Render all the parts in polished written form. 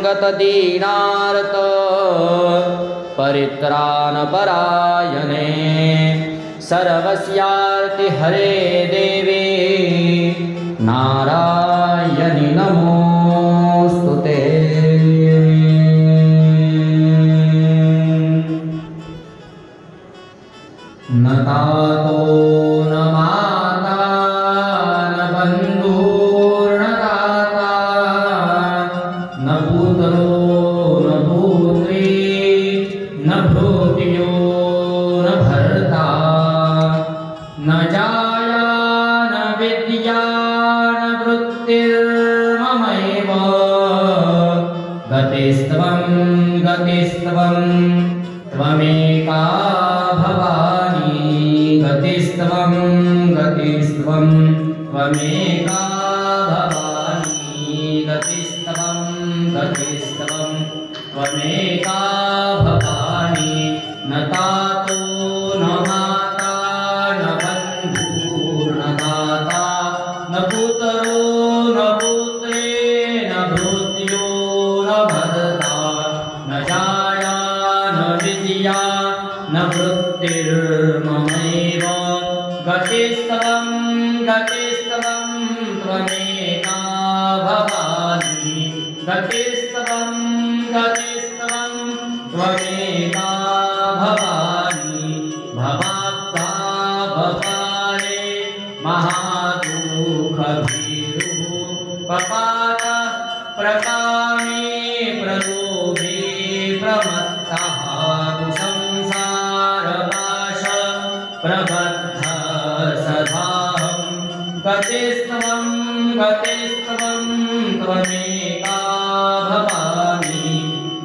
गतदीनार्त परित्राणपरायणे सर्वस्यार्ति हरे देवी नारायणि नमोस्तुते। न तातो न माता न बन्धुर्न दाता न पुत्रो न पुत्री न भ्रातृयो न भर्ता न जाया न विद्या न वृत्तिर्ममैव गतिस्त्वं त्वमेका भवानी गतिस्त्वं त्वमेका भवानी गतिस्त्वं त्वमेका भवानी न तातो न माता न बन्धुर्न दाता न पुत्रो न पुत्री न भ्रातृयो न भर्ता न जाया न विद्या न वृत्तिर्ममैव गतिस्त्वं त्वमेका भवानी गतिस्त्वं त्वमेका भवानी भवाब्धा भवाले महादुःखभीरुः पपात प्रकामे प्रलोभे प्रमत्तः संसारपाश प्रबद्ध सदाहं गतिस्त्वं त्वमेका भवानी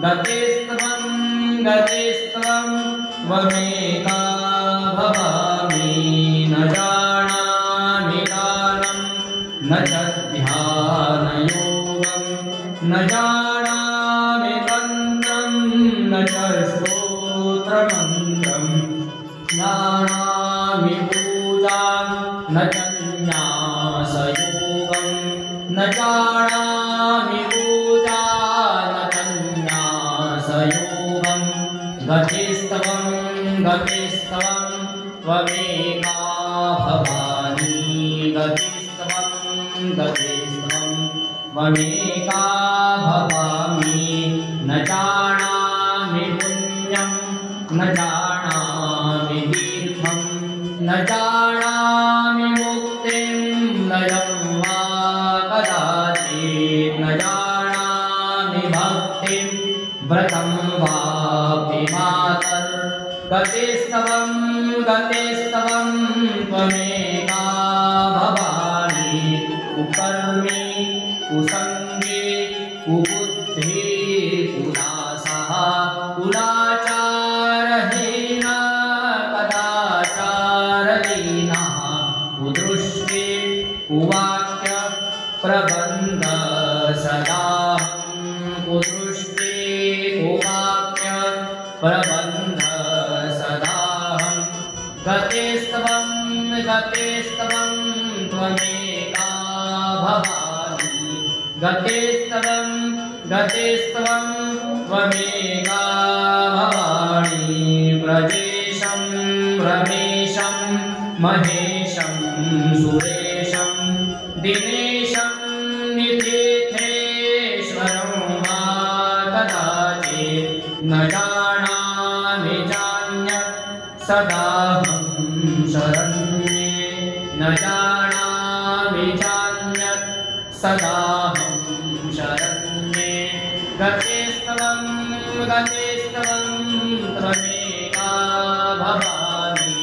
गतिस्त्वं त्वमेका भवानी न जानामि गानं न च ध्यानयोगं न जानामि तन्त्रं न च स्तोत्रमन्त्रं जानामि पूजां न च न्यासयोगं न जानामि पूजा न च न्यासयोगं गतिस्त्वं त्वमेका भवानी गतिस्त्वं त्वमेका भवामि न जानामि पुण्यं न जानामि तीर्थं न जानामि मुक्तिं न वा कदाचित् न जानामि भक्तिं व्रतं वापि मातर् गतिस्त्वं त्वमेका भवानी कुकर्मी कुसंगे कुबुद्धि कुलासः कुलाचारहीना कदाचारलीनः कुदृष्टि कुवाक्य प्रबन्ध सदाहं कुदृष्टि कुवाक्य प्रबन्ध सदाहं गतिस्त्वं त्वमेका भवानी गतिस्त्वं त्वमेका भवानी व्रजेशं रमेशं महेशं सुरेशं दिनेशं नितीर्थेश्वरं वा कदाचित् न जानामि चान्यत् सदाहं शरण्ये न जानामि चान्यत् सदाहं शरण्ये गतिस्त्वं त्वमेका भवानी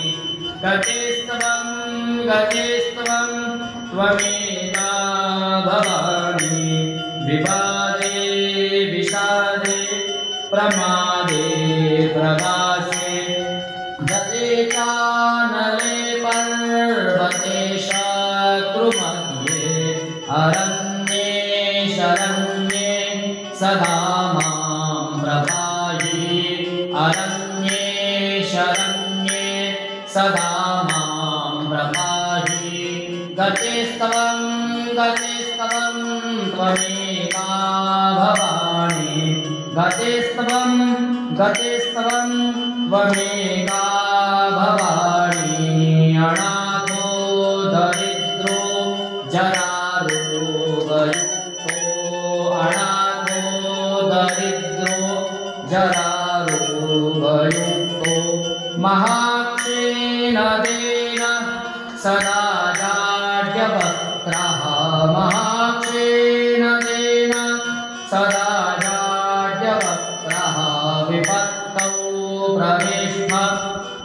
गतिस्त्वं त्वमेका भवानी विवादे विषादे प्रमादे प्रवासे गते चानले पर्वते शत्रुमध्ये अरण्ये शरण्ये सदा मां प्रपाहि अरण्ये शरण्ये सदा मां प्रपाहि गतिस्त्वं त्वमेका भवानी गतेस्तवं गतेस्तवं त्वमेका भवानी अनाथो दरिद्रो जरारोगयुक्तो अनाथो दरिद्रो जरारोगयुक्तो महाक्षेण देन सदा जाड्यवक्त्रः महाक्षेण देन सदा जाड्यवक्त्रः विपत्तौ प्रविष्ट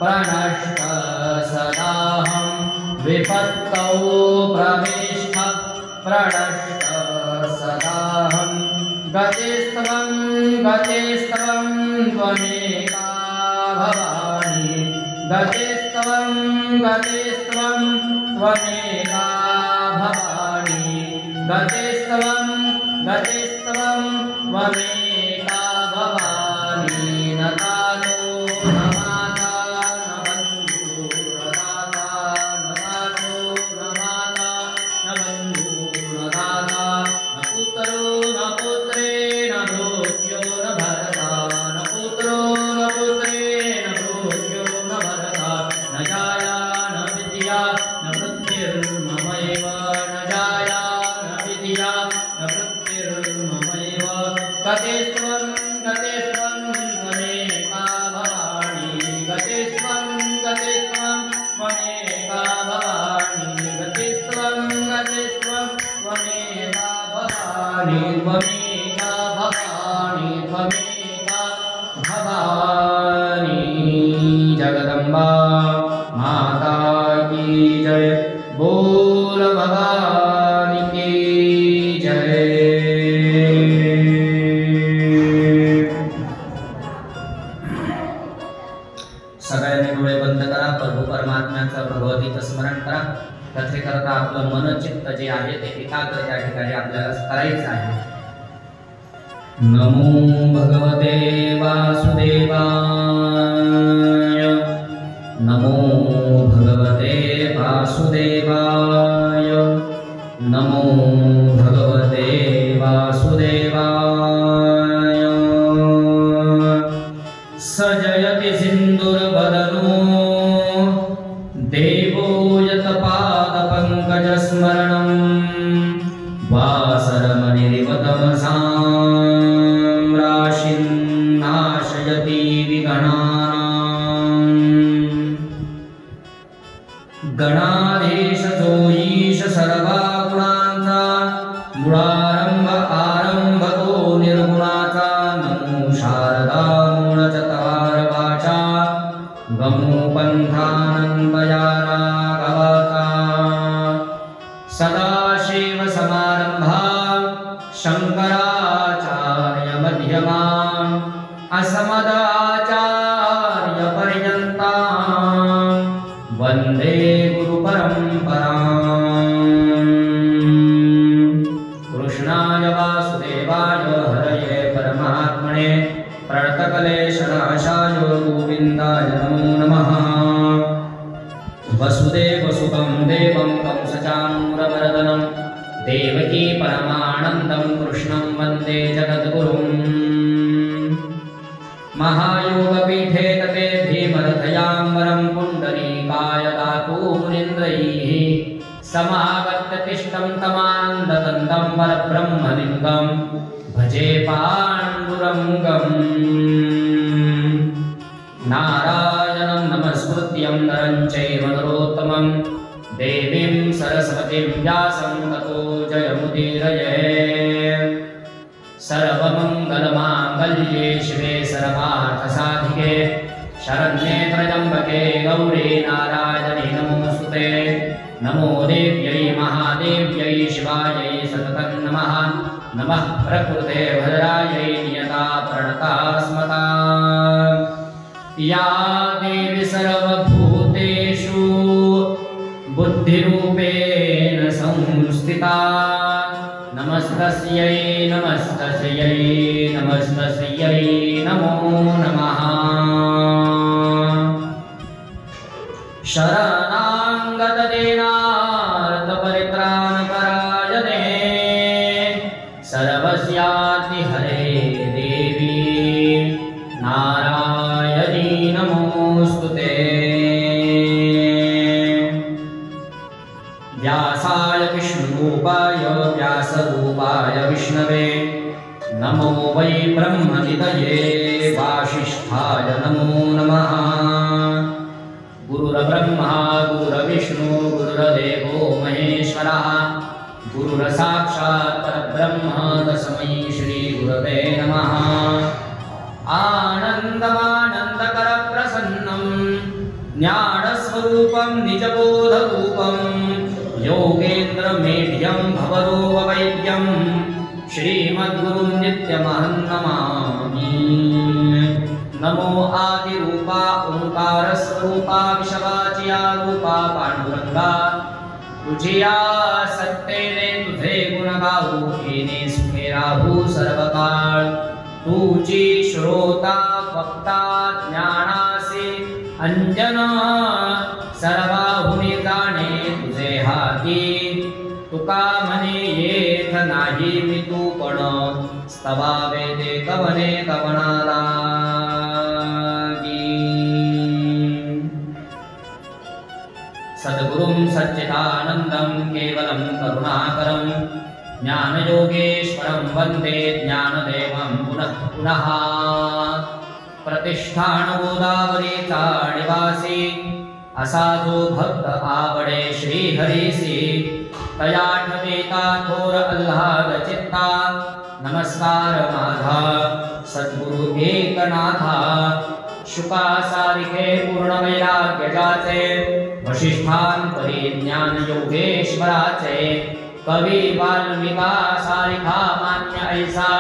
प्रणष्ट सदाहं विपत्तौ प्रविष्ट प्रणष्ट सदाहं गतेस्तवं गतेस्तवं त्वमेका भवानी गतेस्तवं गतेस्तवं त्वमेका भवानी गतेस्तवं गतेस्तवं त्वमेका भवानी न कालो न माता न बन्धु न दाता न दातो न माता न बन्धु न दाता न पुत्रो न पुत्रे न भोज्यो न भरता न पुत्रो न पुत्रे न भोज्यो न भरता न जाया न विद्या न वृत्तिर्ममैव न जाया न विद्या न वृत्तिर्ममैव गतेस्त्वं गतेस्त्वं त्वमेका भवानी गतेस्त्वं गतेस्त्वं त्वमेका भवानी गतेस्त्वं गतेस्त्वं त्वमेका भवानी त्वमेका भवानी त्वमेका भवानी जगदम्बा माता की जय बोल भवानी की जय सगळ्यांनी डोळे बंद करा प्रभू परमात्म्याचं भगवतीचं स्मरण करा कथेकरता आपलं मन चित्त जे आहे ते एकाग्र त्या ठिकाणी आपल्याला करायचं आहे नमो भगवते वासुदेवाय नमो भगवते वासुदेवाय नमो भगवते वासुदेवाय सजयति सिन्दूरबदनो देवो यत्पादपङ्कजस्मरणं वासरमणिरिव तमसां राशिं नाशयति विगणानां गणाधीश जो ईश सर्वा गुणांचा गुणारंभ आरंभतो निर्गुणाचा नमो शारदा मूळचतार वाचा गमो पंथानंदया राघवाचा सदाशिव समारंभा शंकराचार्य मध्यमां अस्मदाचार्य पर्यन्तां वन्दे गुरुपरम्पराम् कृष्णाय वासुदेवाय हरये परमात्मने प्रणतकलेशनाशाय गोविन्दाय नमो नमः वसुदेवसुतं देवं कंसचाणूरमर्दनं देवकी परमानन्दं कृष्णं वन्दे जगद्गुरुम् महायोगपीठे तते भीमरथयाम्बरं पुण्डरीकाय दातु मुनीन्द्रैः समागत्य तिष्ठं तमानन्दतन्दं परब्रह्मलिङ्गं भजे पाण्डुरङ्गम् नारायणं नमस्कृत्यं नरं चैव नरोत्तमं देवीं सरस्वतीं व्यासं ततो जयमुदीरये सर्वमङ्गलमाङ्गल्ये शिवे सर्वार्थसाधिके शरण्ये त्र्यम्बके गौरी नारायणी नमोऽस्तुते नमो देव्यै महादेव्यै शिवायै सततं नमः नमः प्रकृते भद्रायै नियता प्रणता स्मता या देवी सर्वभूतेषु बुद्धिरूपेण संस्थिता नमस्तस्यै नमस्तस्यै नमस्तस्यै नमो नमः शरणागतदीनार्तपरित्राणपरायणे सर्वस्याति हरे देवी नमो वै ब्रह्मनिधये वासिष्ठाय नमो नमः। गुरुर्ब्रह्मा गुरुर्विष्णु गुरुर्देवो महेश्वरः गुरुर्साक्षात् परब्रह्म तस्मै श्री गुरवे नमः। आनन्दमानन्दकर प्रसन्नं ज्ञानस्वरूपं निजबोधरूपं योगेन्द्रमेढ्यं भवरोगवैद्यं श्रीमद्गुरुं नित्यमहं नमामि। नमो आदिरूपा ओंकारस्वरूपा विश्ववाचिया रूपा पांडुरंगा तुझिया सत्तेने तुझे गुण गाऊ येणे सुखे राहू सर्वकाळ। तुझी श्रोता वक्ता ज्ञानासी अंजन सर्वाहुनी जाणे तुझे हाती। तुका म्हणे येथ नाही मी तू पण स्तवावे ते कवने कवनाला। सद्गुरुं सच्चिदानन्दं केवलं करुणाकरं ज्ञानयोगेश्वरं वन्दे ज्ञानदेवं पुनः पुनः। प्रतिष्ठान गोदावरीचा निवासी असा जो भक्त आवडे श्रीहरीसी तया ठवेता थोर अल्हाद चित्ता। नमस्कार माझा सद्गुरु एकनाथा शुकासारिखे पूर्ण वैराग्य जाचे वशिष्ठांपरी ज्ञान योगेश्वराचे कवी वाल्मिका सारिखा मान्य ऐसा।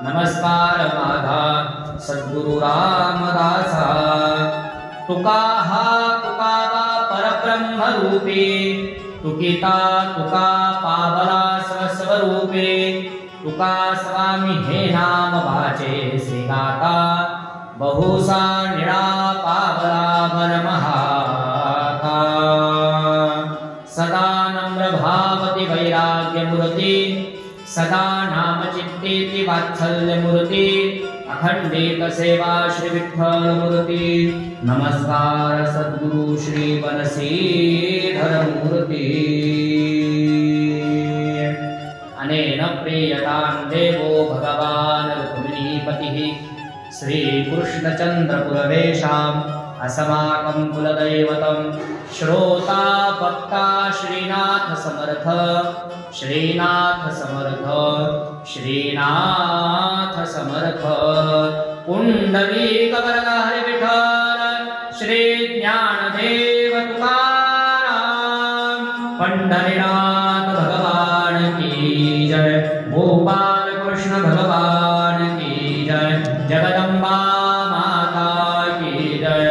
नमस्कार माझा सद्गुरु रामदासा तुका हा तुकावा परब्रह्म रूपी तुकिता तुका पावला स्वस्वरूपे। तुका स्वामी हे नाम वाचे से गाता बहुसा निळा पावला वरमहाता। सदा नम्र भावती वैराग्य मूर्ती सदा नाम चित्तेति वात्सल्य मूर्ती अखंडित सेवा श्री विठ्ठल मूर्ती। नमस्कार सद्गुरु श्री बनसीधर मूर्ती। अनेन प्रियतां देवो भगवान् रुक्मिणीपतिः श्रीकृष्णचन्द्रपुरवेशाम् अस्माकं कुलदैवतं श्रोता भक्ता श्रीनाथ समर्थ श्रीनाथ समर्थ श्रीनाथ समर्थ। पुंडलीकवरदा हरि विठ्ठल श्री ज्ञानदेव तुकाराम पंढरीनाथ भगवान की जय। गोपाल कृष्ण भगवान की जय। जगदम्बा माता की जय।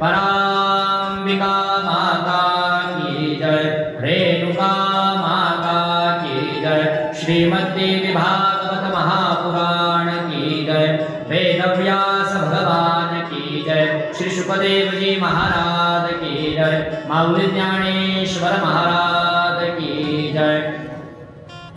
पराम्बिका माता की जय। रेणुका माता की जय। श्रीमद्देवी भागवत महापुराण की जय। वेदव्यास भगवान की जय। श्री शुकदेव जी महाराज की जय। माऊली ज्ञानेश्वर महाराज की जय।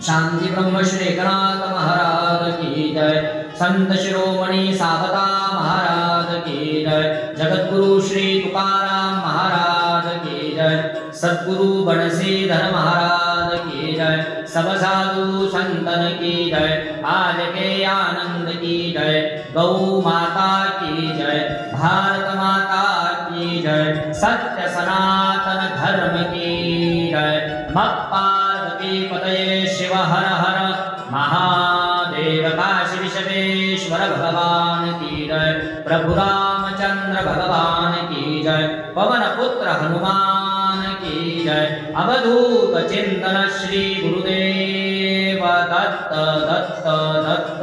शांति ब्रह्म श्री एकनाथ महाराज की जय। संत शिरोमणि सावता महाराज की जय। जगद्गुरु श्री तुकाराम महाराज की जय। सद्गुरु बनसीधर महाराज की जय। सब साधु संतन की जय। आज के आनंद की जय। गौ माता की जय। भारत माता की जय। सत्य सनातन धर्म की जय। नमः पार्वती पतये शिव हर हर महादेव। काशी विश्वेश्वर भगवान की जय। प्रभु रामचंद्र भगवान की जय। पवन पुत्र हनुमान की जय। अवधूत चिंतन श्री गुरुदेव दत्त दत्त दत्त।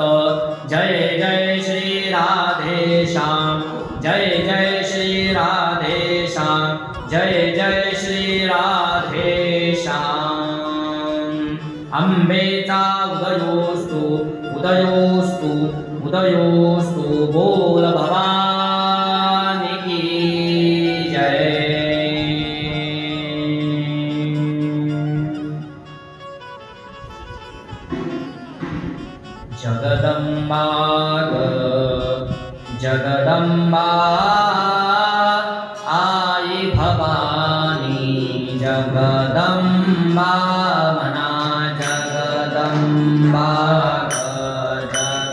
जय जय श्री राधे श्याम जय जय श्री राधे श्याम जय जय श्री राधे श्याम। अंबेचा उदयोस्तु उदयोस्तु उदयोस्तु बोल भवानी की जय। जगदम्बा जगदम्बा आई भवानी जगदम्बा मना जगदम्बा जगदम्बा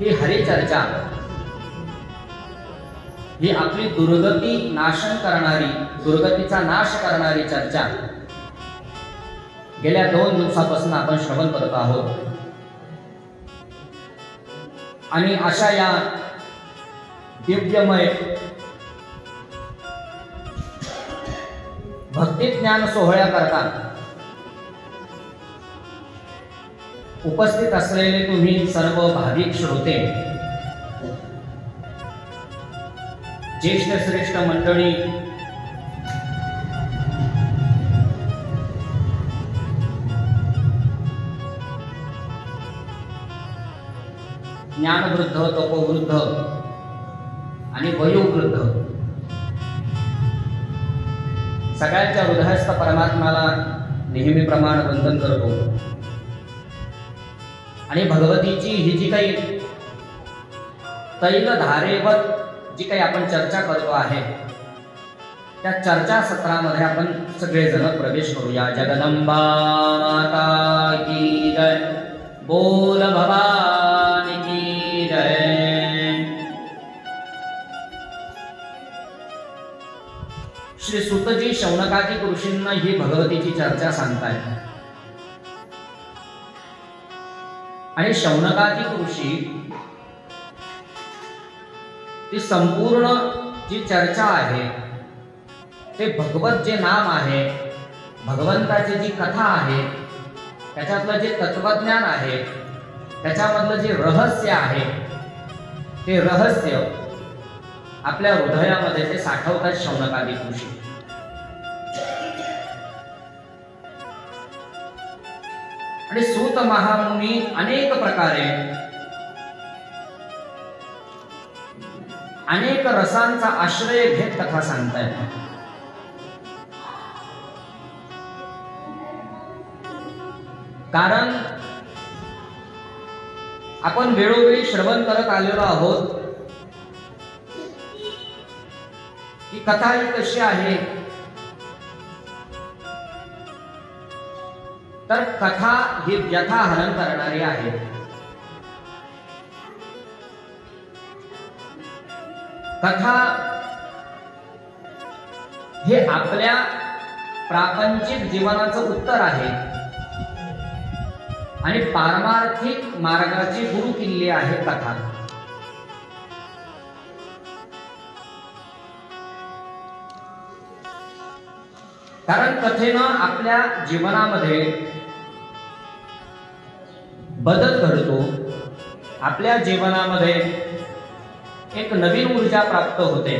ही हरिचर्चा ही आपली दुर्गती नाशन करणारी, दुर्गतीचा नाश करणारी चर्चा गेल्या 2 दिवसापासून आपण श्रवण करत आहोत। आणि अशा या दिव्यमय भक्ती ज्ञान सोहळ्याकरता उपस्थित असलेले तुम्ही सर्व भाविक श्रोते, ज्येष्ठ श्रेष्ठ मंडळी, ज्ञानवृद्ध, तपोवृद्ध आणि वयोवृद्ध, सगळ्यांच्या हृदयस्थ परमात्म्याला नेहमीप्रमाणे वंदन करतो। आणि भगवतीची ही जी काही तैलधारेवत जी काही आपण चर्चा करतो आहे, त्या चर्चा सत्रामध्ये आपण सगळेजण प्रवेश करूया। जगदंबा माता की जय, बोल भवानी की जय। श्री सुतजी शौनकादिक ऋषींना ही भगवतीची चर्चा सांगतायत। आणि शौनकादिक ऋषी ती संपूर्ण जी चर्चा आहे, ते भगवत जे नाम आहे, भगवंताची जी कथा आहे, त्याच्यातलं जे तत्वज्ञान आहे, त्याच्यामधलं जे रहस्य आहे, ते रहस्य आपल्या हृदयामध्ये ते साठवतात शौनकादिक ऋषी। आणि सूत महामुनी अनेक प्रकारे अनेक रसांचा आश्रय घेत कथा सांगतायत। कारण आपण वेळोवेळी श्रवण करत आलेलो आहोत ही कथा ही कशी आहे, तर कथा ही व्यथाहरण करणारी आहे। कथा हे आपल्या प्रापंचिक जीवनाचं उत्तर आहे आणि पारमार्थिक मार्गाची गुरुकिल्ली आहे कथा। कारण कथेनं आपल्या जीवनामध्ये बदल घडतो, आपल्या जीवनामध्ये एक नवीन ऊर्जा प्राप्त होते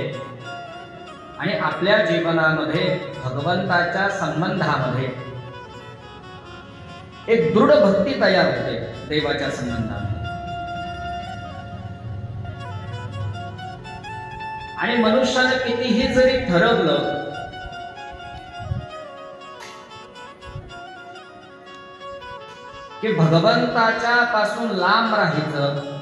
आणि आपल्या जीवनामध्ये भगवंताच्या संबंधामध्ये एक दृढ भक्ती तयार होते देवाच्या संबंधामध्ये। आणि मनुष्याने कितीही जरी ठरवलं की भगवंताच्या पासून लांब राहायचं,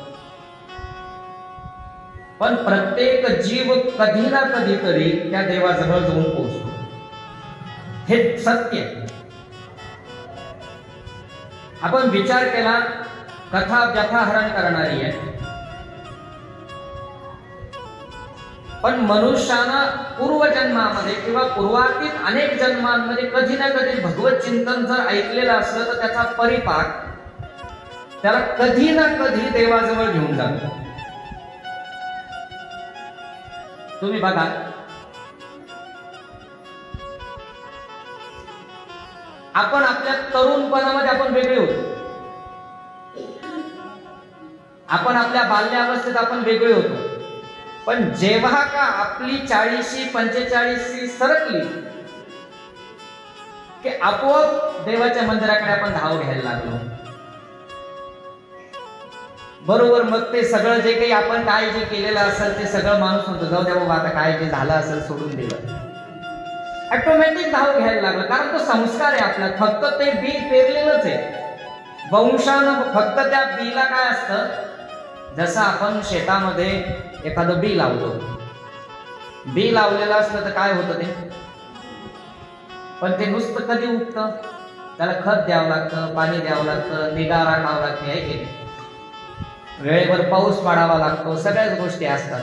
पण प्रत्येक जीव कधी ना कधीतरी त्या देवाजवळ जाऊन पोहोचतो, हे सत्य। आपण विचार केला, कथा व्यथाहरण करणारी आहे, पण मनुष्यानं पूर्वजन्मामध्ये किंवा पूर्वातीत अनेक जन्मांमध्ये कधी ना कधी भगवत चिंतन जर ऐकलेलं असलं तर त्याचा परिपाक त्याला कधी ना कधी देवाजवळ घेऊन जातो। तुम्ही बघा, आपण आपल्या तरुणपणामध्ये आपण वेगळे होतो, आपण आपल्या बाल्यावस्थेत आपण वेगळे होतो, पण जेव्हा का आपली 40-45 सरकली की आपोआप देवाच्या मंदिराकडे आपण धाव घ्यायला लागलो। बरोबर, मग ते सगळं जे काही आपण काय जे केलेलं असेल ते सगळं माणूस म्हणतो जाऊ द्या बाबा, आता काय जे झालं असेल सोडून दिलं, ऑटोमॅटिक धाव घ्यायला लागलं। कारण तो संस्कार आहे आपला, फक्त ते बी पेरलेलंच आहे वंशानं। फक्त त्या बीला काय असतं, जसं आपण शेतामध्ये एखादं बी लावतो, बी लावलेलं असलं तर काय होतं ते, पण ते नुसतं कधी उगतं, त्याला खत द्यावं लागतं, पाणी द्यावं लागतं, निगा राखावं लागते, आहे की नाही? वेळेवर पाऊस पाडावा लागतो, सगळ्याच गोष्टी असतात.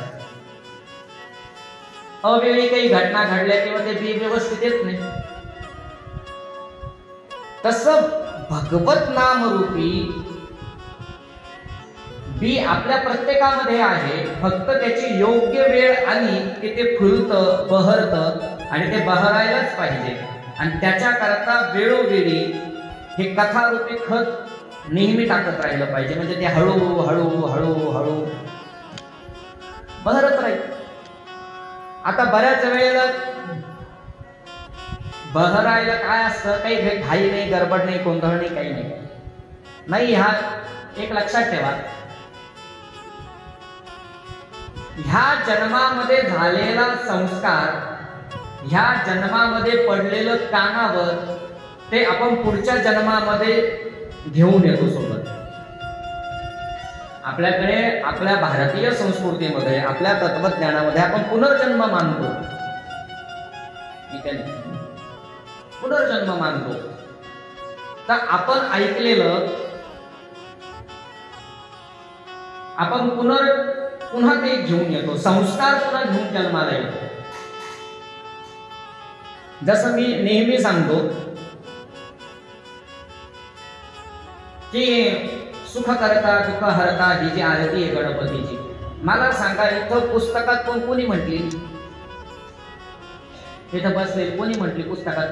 अवेळी काही घटना घडल्या किंवा ते बी व्यवस्थित येत नाही. तसं भगवत नामरूपी बी आपल्या प्रत्येकामध्ये आहे, फक्त त्याची योग्य वेळ आली की ते फुलतं, बहरतं आणि ते बहरायलाच पाहिजे. आणि त्याच्याकरता वेळोवेळी हे कथारूपी खत नेहमी टाकत राहिलं पाहिजे, म्हणजे ते हळू हळू हळू हळू बहरत राहील. आता बऱ्याच वेळेला बहरायला काय असतं, काही घाई नाही, गडबड नाही, गोंधळ नाही, काही नाही. हा एक लक्षात ठेवा, ह्या जन्मामध्ये झालेला संस्कार, ह्या जन्मामध्ये पडलेलं कानावर, ते आपण पुढच्या जन्मामध्ये घेऊन येतो सोबत. आपल्याकडे आपल्या भारतीय संस्कृतीमध्ये, आपल्या तत्वज्ञानामध्ये आपण पुनर्जन्म मानतो. पुनर्जन्म मानतो. तर आपण ऐकलेलं आपण पुन्हा ते घेऊन येतो, संस्कार पुन्हा घेऊन जन्माला येतो. जसं मी नेहमी सांगतो की सुख करता दुःख हरता ही जी आरती आहे गणपतीची, मला सांगा इथं पुस्तकात कोणी म्हटली? इथं बसले कोणी म्हटली पुस्तकात?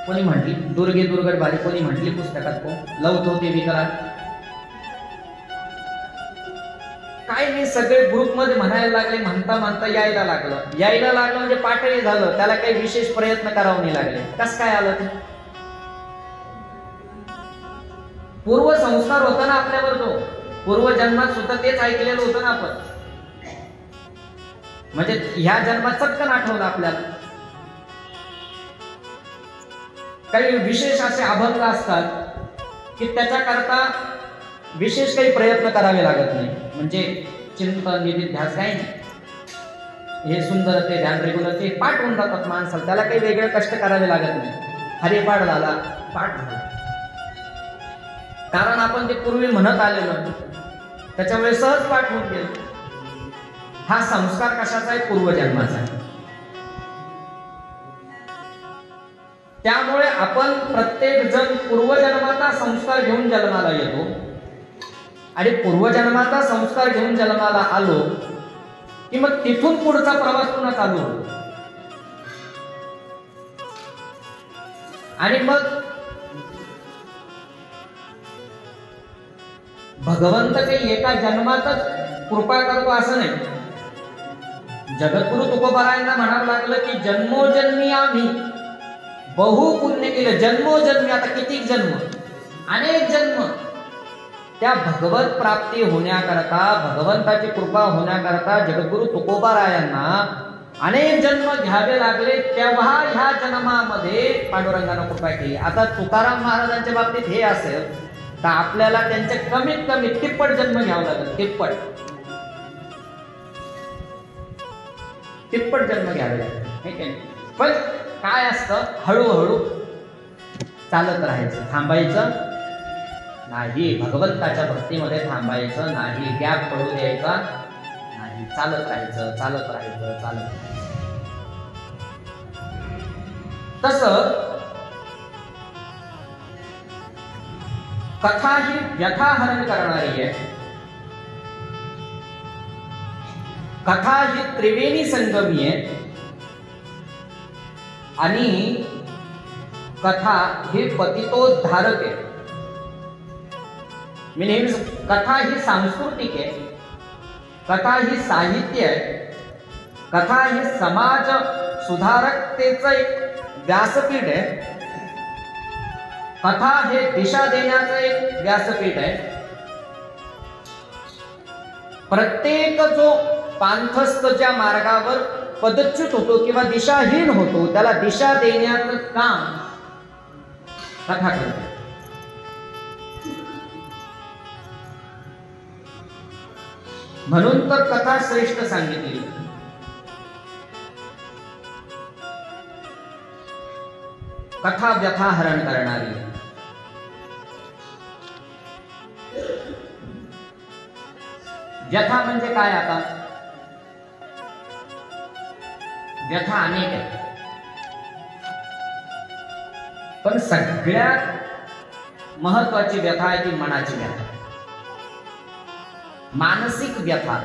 कोणी म्हटली? दुर्गे दुर्गड भारी कोणी म्हटली पुस्तकात? लवतो ते विकरात काय नाही, सगळे ग्रुप मध्ये म्हणायला लागले, म्हणता यायला लागलं म्हणजे पाठही झालं, त्याला काही विशेष प्रयत्न करावे नाही लागले. कस काय आलं ते? पूर्व संस्कार होता ना आपल्यावर, तो पूर्व जन्मात सुद्धा तेच ऐकलेलं होतं ना आपण, म्हणजे ह्या जन्मात चटकन आठवलं आपल्याला. काही विशेष असे अभंग असतात की त्याच्याकरता विशेष काही प्रयत्न करावे लागत नाही, म्हणजे चिंतन निधिध्यास काही नाही, हे सुंदर ते ध्यान रेग्युलर ते पाठ होऊन जातात माणसाला, त्याला काही वेगळे कष्ट करावे लागत नाही. हरिपाठ झाला, पाठ झाला, कारण आपण ते पूर्वी म्हणत आलेलो, त्याच्यामुळे सहज पाठ होऊन गेलं. हा संस्कार कशाचा आहे? पूर्वजन्माचा आहे. त्यामुळे आपण प्रत्येक जण पूर्वजन्माचा संस्कार घेऊन जन्माला येतो, आणि पूर्वजन्माचा संस्कार घेऊन जन्माला आलो की मग तिथून पुढचा प्रवास पुन्हा चालू होतो. आणि मग भगवंत काही एका जन्मातच कृपा करतो असं नाही. जगद्गुरु तुकोबारायांना म्हणावं लागलं की जन्मोजन्मी आम्ही बहु पुण्य केलं. जन्मोजन्मी, आता किती जन्म, अनेक जन्म त्या भगवत प्राप्ती होण्याकरता, भगवंताची कृपा होण्याकरता जगद्गुरु तुकोबारायांना अनेक जन्म घ्यावे लागले. तेव्हा ह्या जन्मामध्ये पांडुरंगाने कृपा केली. आता तुकाराम महाराजांच्या बाबतीत हे असेल तर आपल्याला त्यांचे कमीत कमी तिप्पट जन्म घ्यावं लागेल. तिप्पट जन्म घ्यावे लागेल. पण काय असतं, हळूहळू चालत राहायचं, थांबायचं नाही. भगवंताच्या भक्तीमध्ये थांबायचं नाही, गॅप पडू द्यायचा नाही, चालत राहायचं, चालत राहायचं, चालत राहायचं. तसं कथा ही व्यथाहरण करणारी आहे. कथा ही त्रिवेणी संगमी आहे, आणि कथा ही पतितोद्धारक आहे. मी नेहमी, कथा ही सांस्कृतिक आहे, कथा ही साहित्य आहे, कथा ही समाज सुधारकतेचं एक व्यासपीठ आहे, कथा हे दिशा देण्याचं एक व्यासपीठ आहे. प्रत्येक जो पांथस्थ ज्या मार्गावर पदच्युत होतो किंवा दिशाहीन होतो त्याला दिशा देण्याचं काम कथा करते. म्हणून तर कथा श्रेष्ठ सांगितली. कथा व्यथाहरण करणारी. व्यथा म्हणजे काय? आता व्यथा अनेक आहेत, पण सगळ्यात महत्वाची व्यथा आहे ती मनाची व्यथा, मानसिक व्यथा.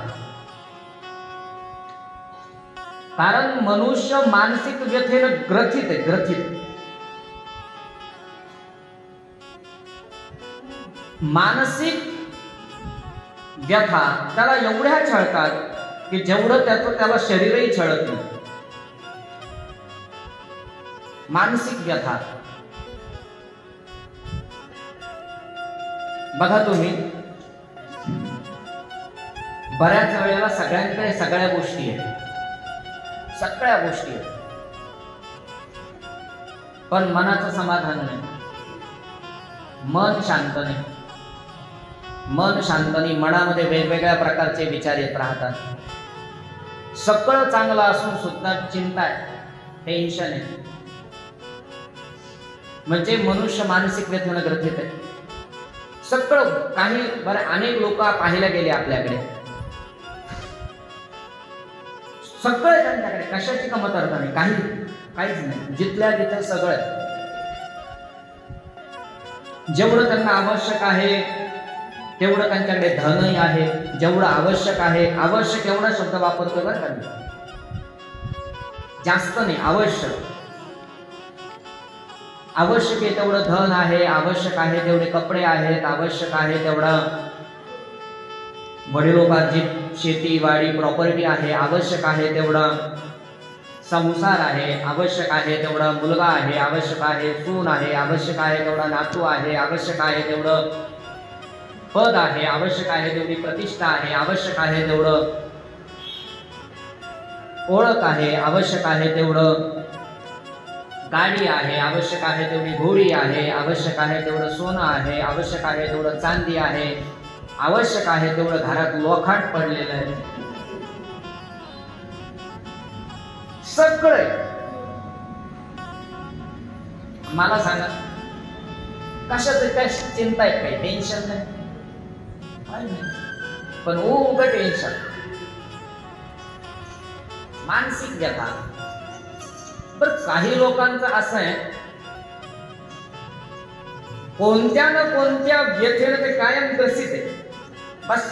कारण मनुष्य मानसिक व्यथेनं ग्रथित आहे, ग्रथित. मानसिक व्यथा त्याला एवढ्या छळतात की जेवढं त्याला शरीरही छळत नाही. मानसिक व्यथा बघा तुम्ही, बऱ्याच वेळेला सगळ्यांकडे सगळ्या गोष्टी आहेत, सगळ्या गोष्टी आहेत, पण मनाचं समाधान नाही, मन शांत नाही. मन शांत नाही, मनामध्ये वेगवेगळ्या प्रकारचे विचार येत राहतात. सगळं चांगलं असून सुद्धा चिंता आहे, टेन्शन आहे, म्हणजे मनुष्य मानसिक व्यथेनं ग्रथित आहे. सगळं काही बरं, अनेक लोक पाहायला गेले आपल्याकडे, सगळं त्यांच्याकडे, कशाची कमतरता नाही, काहीच नाही, जिथल्या तिथे सगळं. जेवढं त्यांना आवश्यक आहे तेवढं त्यांच्याकडे धनही आहे, जेवढं आवश्यक आहे, आवश्यक एवढा शब्द वापरतो बरं का, जास्त नाही, आवश्यक. आवश्यक आहे तेवढं धन आहे, आवश्यक आहे तेवढे कपडे आहेत, आवश्यक आहे तेवढं वडिलोपार्जित शेती वाडी प्रॉपर्टी आहे, आवश्यक आहे तेवढं संसार आहे, आवश्यक आहे तेवढा मुलगा आहे, आवश्यक आहे सून आहे, आवश्यक आहे तेवढा नातू आहे, आवश्यक आहे तेवढं पद आहे, आवश्यक आहे तेवढी प्रतिष्ठा आहे, आवश्यक आहे तेवढं ओळख आहे, आवश्यक आहे तेवढं गाडी आहे, आवश्यक आहे तेवढी घोडी आहे, आवश्यक आहे तेवढं सोनं आहे, आवश्यक आहे तेवढं चांदी आहे, आवश्यक आहे तेवढं घरात लोखंड पडलेलं आहे, सगळे. मला सांगा, कशाचं काय चिंता आहे, काही टेन्शन नाही, पण उभं टेन्शन, मानसिक व्यथा. पण काही लोकांचं असं आहे, कोणत्या ना कोणत्या व्यथेनं ते कायम ग्रसित आहे, बस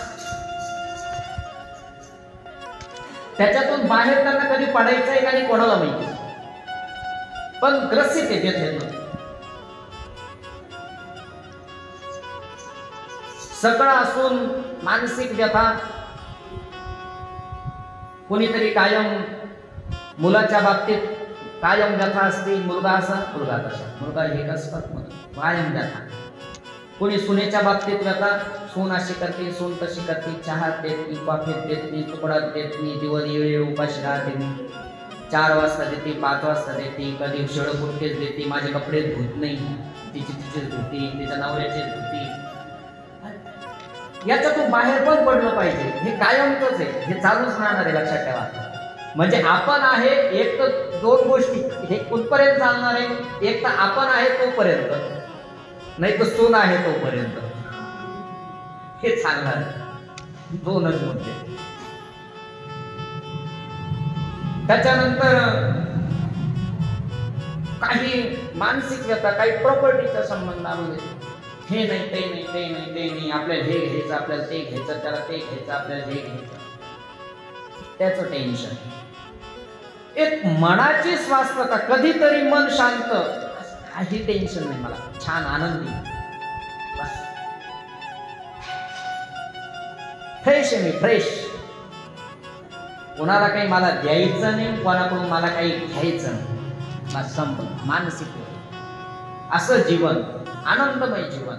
त्याच्यातून बाहेर त्यांना कधी पडायचं आहे का नाही कोणाला माहिती, पण ग्रसित आहे व्यथेनं. सगळं असून मानसिक व्यथा. कोणीतरी कायम मुलाच्या बाबतीत कायम व्यथा असते, मुलगा असा मुलगा तसा, मुलगा हे असतात, कायम व्यथा. कोणी सुनेच्या बाबतीत व्यथा, सून अशी करते, सून तशी करते, चहा देत नाही, कॉफीत देत नाही, तुकडा देत नाही, दिवस वेळ उपाशी राहते नाही, 4 वाजता देते, 5 वाजता देते, कधी शेळ कुठेच देते, माझे कपडे धुत नाही, तिचीच धुती, तिच्या नवऱ्याची धुती. याच्यातून बाहेर पण पडलं पाहिजे, हे कायमच आहे, हे चालूच राहणार आहे, लक्षात ठेवा. म्हणजे आपण आहे, एक तर 2 गोष्टी, हे कुठपर्यंत चालणार आहे, एक तर आपण आहे तोपर्यंत, नाही तर सून आहे तोपर्यंत, हे चालणार आहे. 2च मुद्दे. त्याच्यानंतर काही मानसिक व्यथा, काही प्रॉपर्टीच्या संबंधामध्ये, हे नाही ते नाही ते नाही ते नाही, आपल्याला हे घ्यायचं, आपल्याला ते घ्यायचं, त्याला ते घ्यायचं, आपल्याला हे घ्यायचं, त्याचं टेन्शन. एक मनाची स्वास्थ्यता, कधीतरी मन शांत, काही टेन्शन नाही, मला छान आनंदी, बस फ्रेश आहे मी, फ्रेश. कोणाला काही मला द्यायचं नाही, कोणाकडून मला काही घ्यायचं नाही, बस संपलं. मानसिक असं जीवन, आनंदमय जीवन.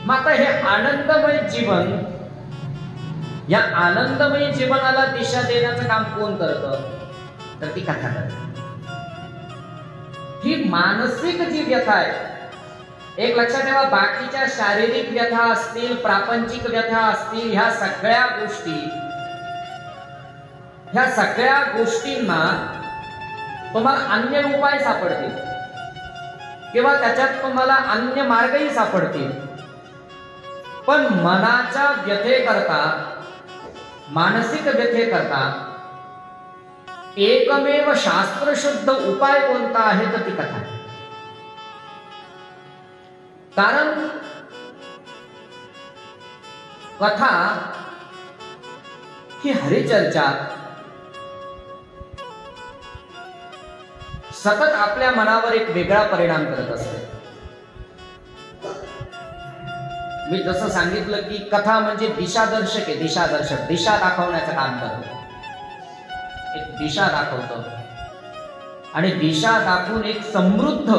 मग आता हे आनंदमय जीवन, या आनंदमय जीवनाला दिशा देण्याचं काम कोण करतं, तर ती कथा करते. ही मानसिक जी व्यथा आहे, एक लक्षात ठेवा, बाकीच्या शारीरिक व्यथा असतील, प्रापंचिक व्यथा असतील, ह्या सगळ्या गोष्टींना तुम्हाला अन्य उपाय सापडतील. किंवा त्याच्यात तुम्हाला अन्य मार्गही सापडतील, पण मनाच्या व्यथेकरता, मानसिक व्यथेकरता एकमेव शास्त्रशुद्ध उपाय कोणता आहे तर ती कथा. कारण कथा ही हरिचर्चा सतत आपल्या मनावर एक वेगळा परिणाम करत असते. मी जसं सांगितलं की कथा म्हणजे दिशादर्शक आहे, दिशादर्शक, दिशा दाखवण्याचं काम करतो. एक दिशा दाखवतो आणि दिशा दाखवून एक समृद्ध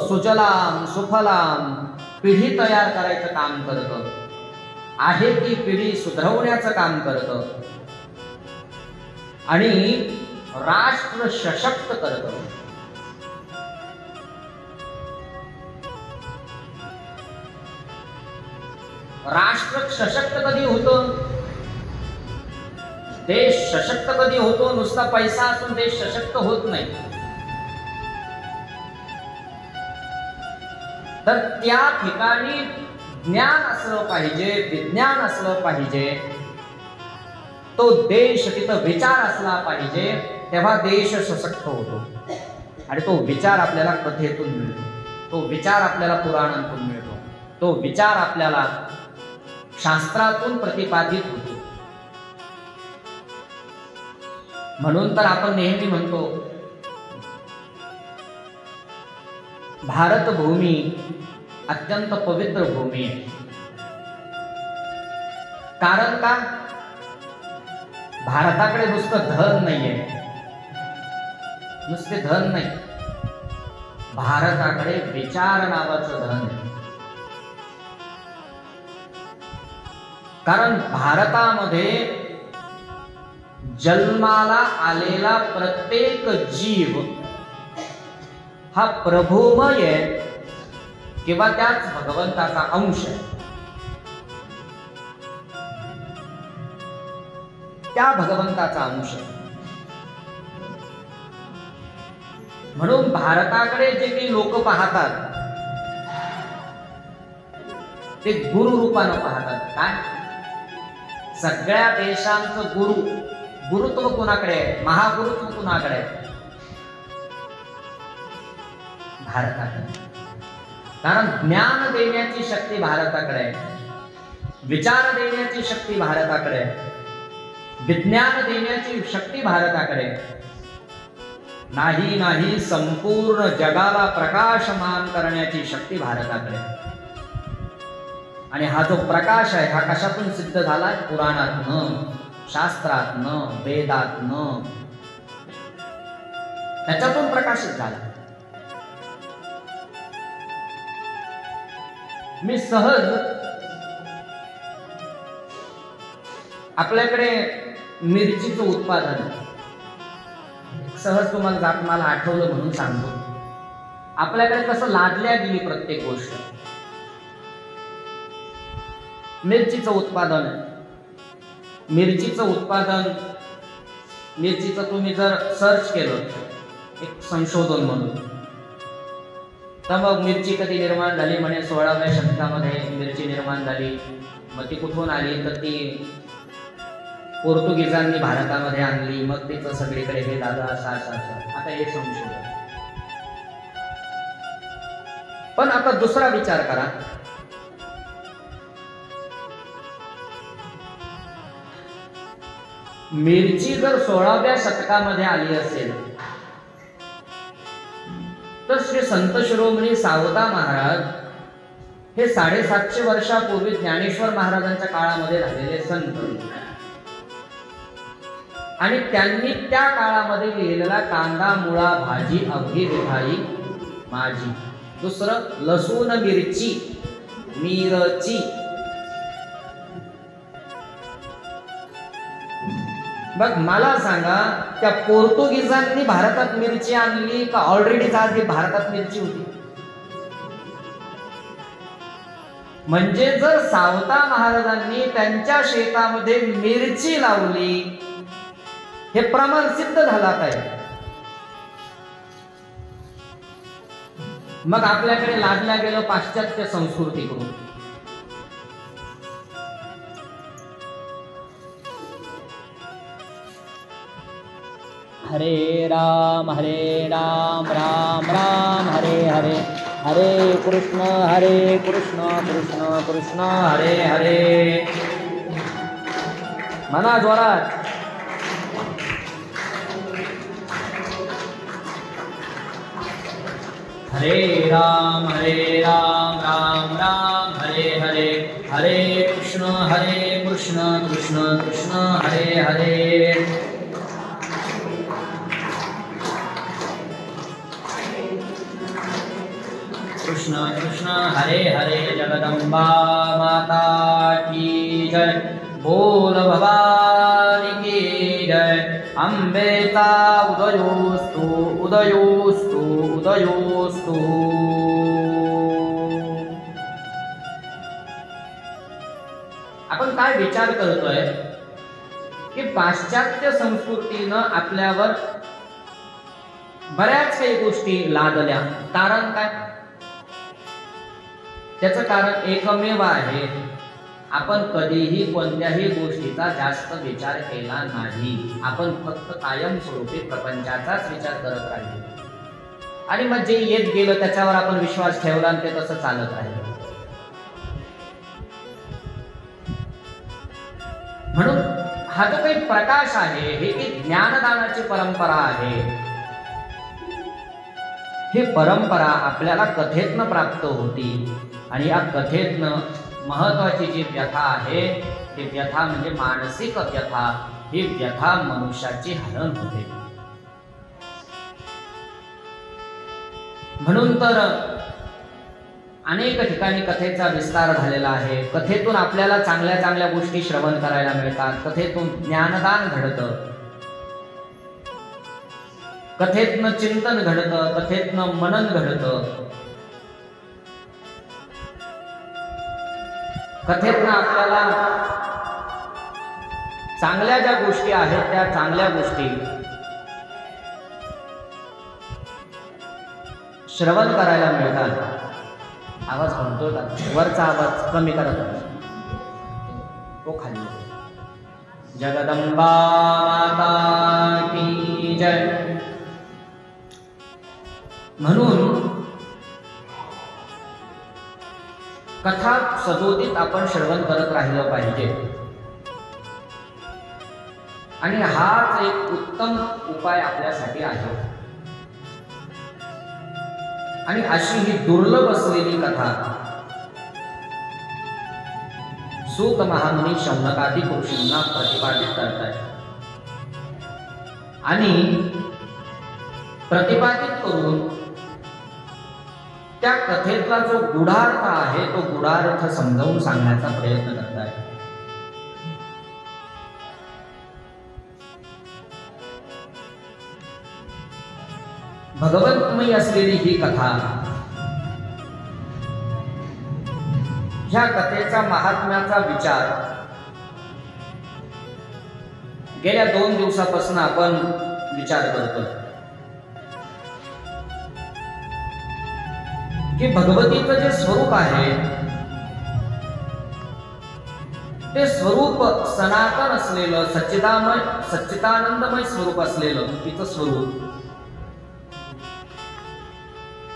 सुजलाम सुफलाम पिढी तयार करायचं काम करतं. आहे ती पिढी सुधरवण्याचं काम करतं आणि राष्ट्र सशक्त करतं. राष्ट्र सशक्त कधी होतं? देश सशक्त कधी होतो? नुसता पैसा असून देश सशक्त होत नाही. तर त्या ठिकाणी ज्ञान असलं पाहिजे, विज्ञान असलं पाहिजे, तो देश तिथं विचार असला पाहिजे, तेव्हा देश सशक्त होतो. आणि तो विचार आपल्याला कथेतून मिळतो, तो विचार आपल्याला पुराणांतून मिळतो, तो विचार आपल्याला शास्त्रातून प्रतिपादित होतो. म्हणून तर आपण नेहमी म्हणतो भारत भूमी अत्यंत पवित्र भूमी आहे. कारण का? भारताकडे नुसतं धन नाहीये, नुसते धन नाही, भारताकडे विचार नावाचं धन आहे. कारण भारतामध्ये जन्माला आलेला प्रत्येक जीव हा प्रभुमय आहे किंवा त्याच भगवंताचा अंश आहे. त्या भगवंताचा अंश आहे. म्हणून भारताकडे जे काही लोक पाहतात ते गुरु रूपानं पाहतात. काय? सगळ्या देशांचं गुरुत्व कुणाकडे आहे? महागुरुत्व कुणाकडे आहे? भारताकडे. कारण ज्ञान देण्याची शक्ती भारताकडे आहे, विचार देण्याची शक्ती भारताकडे आहे, विज्ञान देण्याची शक्ती भारताकडे नाही. नाही, संपूर्ण जगाला प्रकाशमान करण्याची शक्ती भारताकडे. आणि हा जो प्रकाश आहे हा कशातून सिद्ध झाला? पुराणातनं, शास्त्रातनं, वेदातनं, त्याच्यातून प्रकाशित झाला. मी सहज आपल्याकडे मिरचीचं उत्पादन सहज तुम्हाला मला आठवलं म्हणून सांगतो. आपल्याकडे कसं लादल्या गेली प्रत्येक गोष्ट. मिरचीचं उत्पादन, मिरचीचं तुम्ही जर सर्च केलं एक संशोधन म्हणून, तर मग मिरची कधी निर्माण झाली म्हणे 16व्या शतकामध्ये मिरची निर्माण झाली. मग ती कुठून आली? तर ती पोर्तुगीजांनी भारतामध्ये आणली, मग तिचं सगळीकडे हे झालं असं. आता हे संशोधन. पण आता दुसरा विचार करा. मिरची जर 16व्या शतकामध्ये आली असेल तर श्री संत शिरोमणी सावता महाराज हे 750 वर्षापूर्वी ज्ञानेश्वर महाराजांच्या काळामध्ये झालेले संत, आणि त्यांनी त्या काळामध्ये लिहिलेला कांदा मुळा भाजी अवघी विठाई माझी, दुसरं लसूण मिरची बघ मला सांगा, त्या पोर्तुगीजांनी भारतात मिरची आणली का ऑलरेडी आधी भारतात मिरची होती? म्हणजे जर सावता महाराजांनी त्यांच्या शेतामध्ये मिरची लावली हे प्रमाण सिद्ध झाला काय? मग आपल्याकडे लादल्या गेलं पाश्चात्य संस्कृतीकडून. हरे राम राम राम हरे हरे, हरे कृष्ण कृष्ण कृष्ण हरे हरे. म्हणा जोरात. हरे राम राम राम हरे हरे, हरे कृष्ण कृष्ण कृष्ण हरे हरे. कृष्ण कृष्ण हरे हरे. जगदम्बा माता की जय, बोल भवानी की जय. अंबेचा उदयोस्तु उदयोस्तु उदयोस्तु. आपण काय विचार करतोय की पाश्चात्य संस्कृतीनं आपल्यावर बऱ्याच काही गोष्टी लादल्या. कारण काय? त्याचं कारण एकमेव आहे, आपण कधीही कोणत्याही गोष्टीचा जास्त विचार केला नाही. आपण फक्त कायमस्वरूपी प्रपंचाचाच विचार करत राहिलो आणि मग जे येत गेलं त्याच्यावर आपण विश्वास ठेवला आणि ते तसं चालत राहिलं. म्हणून हा जो काही प्रकाश आहे, हे एक ज्ञानदानाची परंपरा आहे. ही परंपरा आपल्याला कथेतनं प्राप्त होती आणि या कथेतनं महत्वाची जी व्यथा आहे, ती व्यथा म्हणजे मानसिक व्यथा. ही व्यथा मनुष्याची हरण होते. म्हणून तर अनेक ठिकाणी कथेचा विस्तार झालेला आहे. कथेतून आपल्याला चांगल्या चांगल्या गोष्टी श्रवण करायला मिळतात. कथेतून ज्ञानदान घडतं, कथेतनं चिंतन घडतं, कथेतनं मनन घडतं. कथेतनं आपल्याला चांगल्या ज्या गोष्टी आहेत त्या चांगल्या गोष्टी श्रवण करायला मिळतात. आवाज म्हणतो का? वरचा आवाज कमी करत तो खाली. जगदंबा माता की जय. म्हणून कथा सदोदित आपण श्रवण करत राहिलं पाहिजे आणि हाच एक उत्तम उपाय आपल्यासाठी आहे. आणि अशी ही दुर्लभ असलेली कथा सूत महामुनी शौनकादी ऋषींना प्रतिपादित करतात आणि प्रतिपादित करून त्या कथेतला जो गूढार्थ आहे तो गूढार्थ समजावून सांगण्याचा प्रयत्न करतात. भगवंतमयी असलेली ही कथा, ह्या कथेच्या महात्म्याचा विचार गेल्या 2 दिवसापासून आपण विचार करतो की भगवतीचं जे स्वरूप आहे ते स्वरूप सनातन असलेलं, सच्चिदानंदमय स्वरूप असलेलं तिचं स्वरूप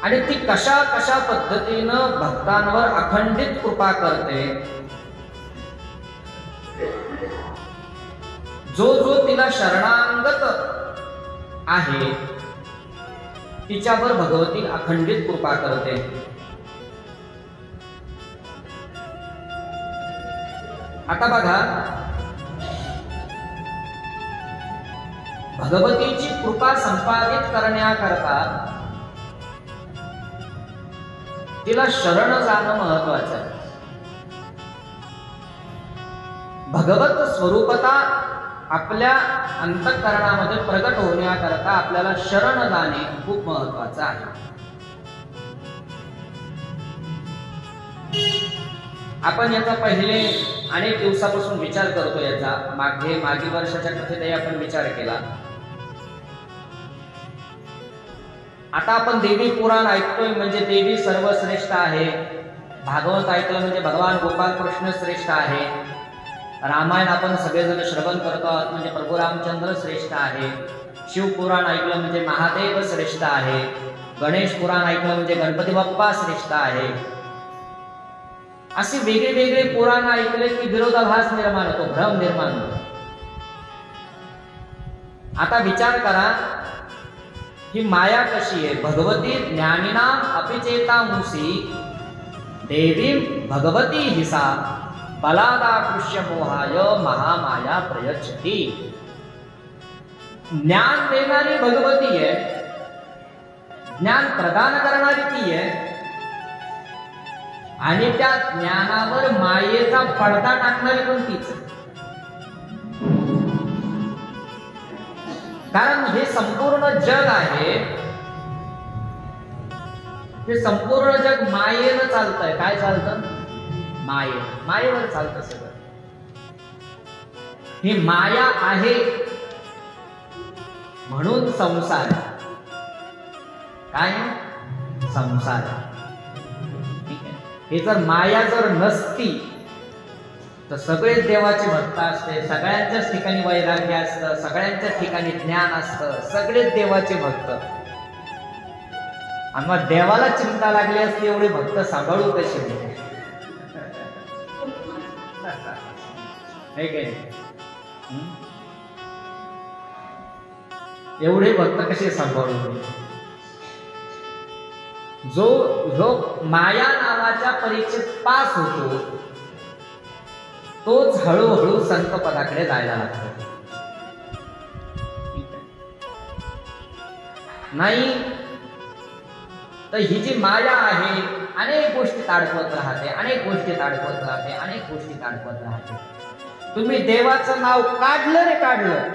आणि ती कशा कशा पद्धतीनं भक्तांवर अखंडित कृपा करते. जो जो तिला शरणागत आहे तिच्यावर भगवती अखंडित कृपा करते. आता बघा, भगवतीची कृपा संपादित करण्याकरता तिला शरण जाणं महत्वाचं आहे. भगवत स्वरूपता आपल्या अंतःकरणामध्ये प्रगट होण्याकरता आपल्याला शरण जाणे खूप महत्वाचं आहे. आपण याचा पहिले अनेक दिवसापासून विचार करतो, याचा मागील वर्षाच्या कथेतही आपण विचार केला. आता आपण देवी पुराण ऐकतोय म्हणजे देवी सर्वश्रेष्ठ आहे. भागवत ऐकलं म्हणजे भगवान गोपाल कृष्ण श्रेष्ठ आहे. रामायण आपण सगळेजण श्रवण करतो आहोत म्हणजे प्रभू रामचंद्र श्रेष्ठ आहे. शिवपुराण ऐकलं म्हणजे महादेव श्रेष्ठ आहे. गणेश पुराण ऐकलं म्हणजे गणपती बाप्पा श्रेष्ठ आहे. अशी वेगळे वेगळे पुराण ऐकले की विरोधाभास निर्माण होतो, भ्रम निर्माण होतो. आता विचार करा ही माया कशी आहे. भगवती ज्ञानिनाम अपिचेतांसी देवी भगवती हिसा बलादाकृष्य मोहाय महामाया प्रयच्छती. ज्ञान देणारी भगवती आहे, ज्ञान प्रदान करणारी ती आहे आणि त्या ज्ञानावर मायेचा पडदा टाकणारी पण तीच. कारण हे संपूर्ण जग आहे, हे संपूर्ण जग मायेनं चालतंय. काय चालतं? मायेवर चालतं सगळं. ही माया आहे म्हणून संसार. काय संसार? ठीक आहे. हे जर माया जर नसती तर सगळेच देवाचे भक्त असते, सगळ्यांच्याच ठिकाणी वैराग्य असतं, सगळ्यांच्याच ठिकाणी ज्ञान असतं, सगळेच देवाचे भक्त. आणि मग देवाला चिंता लागली असती एवढे भक्त सांभाळू कसे? एवढे भक्त कसे सांभाळू? जो माया नावाच्या परीक्षेत पास होतो तोच हळूहळू संत पदाकडे जायला लागतो. नाही तर ही जी माया आहे अनेक गोष्टी अडकवत राहते, अनेक गोष्टी अडकवत राहते, अनेक गोष्टी अडकवत राहते. तुम्ही देवाचं नाव काढलं रे काढलं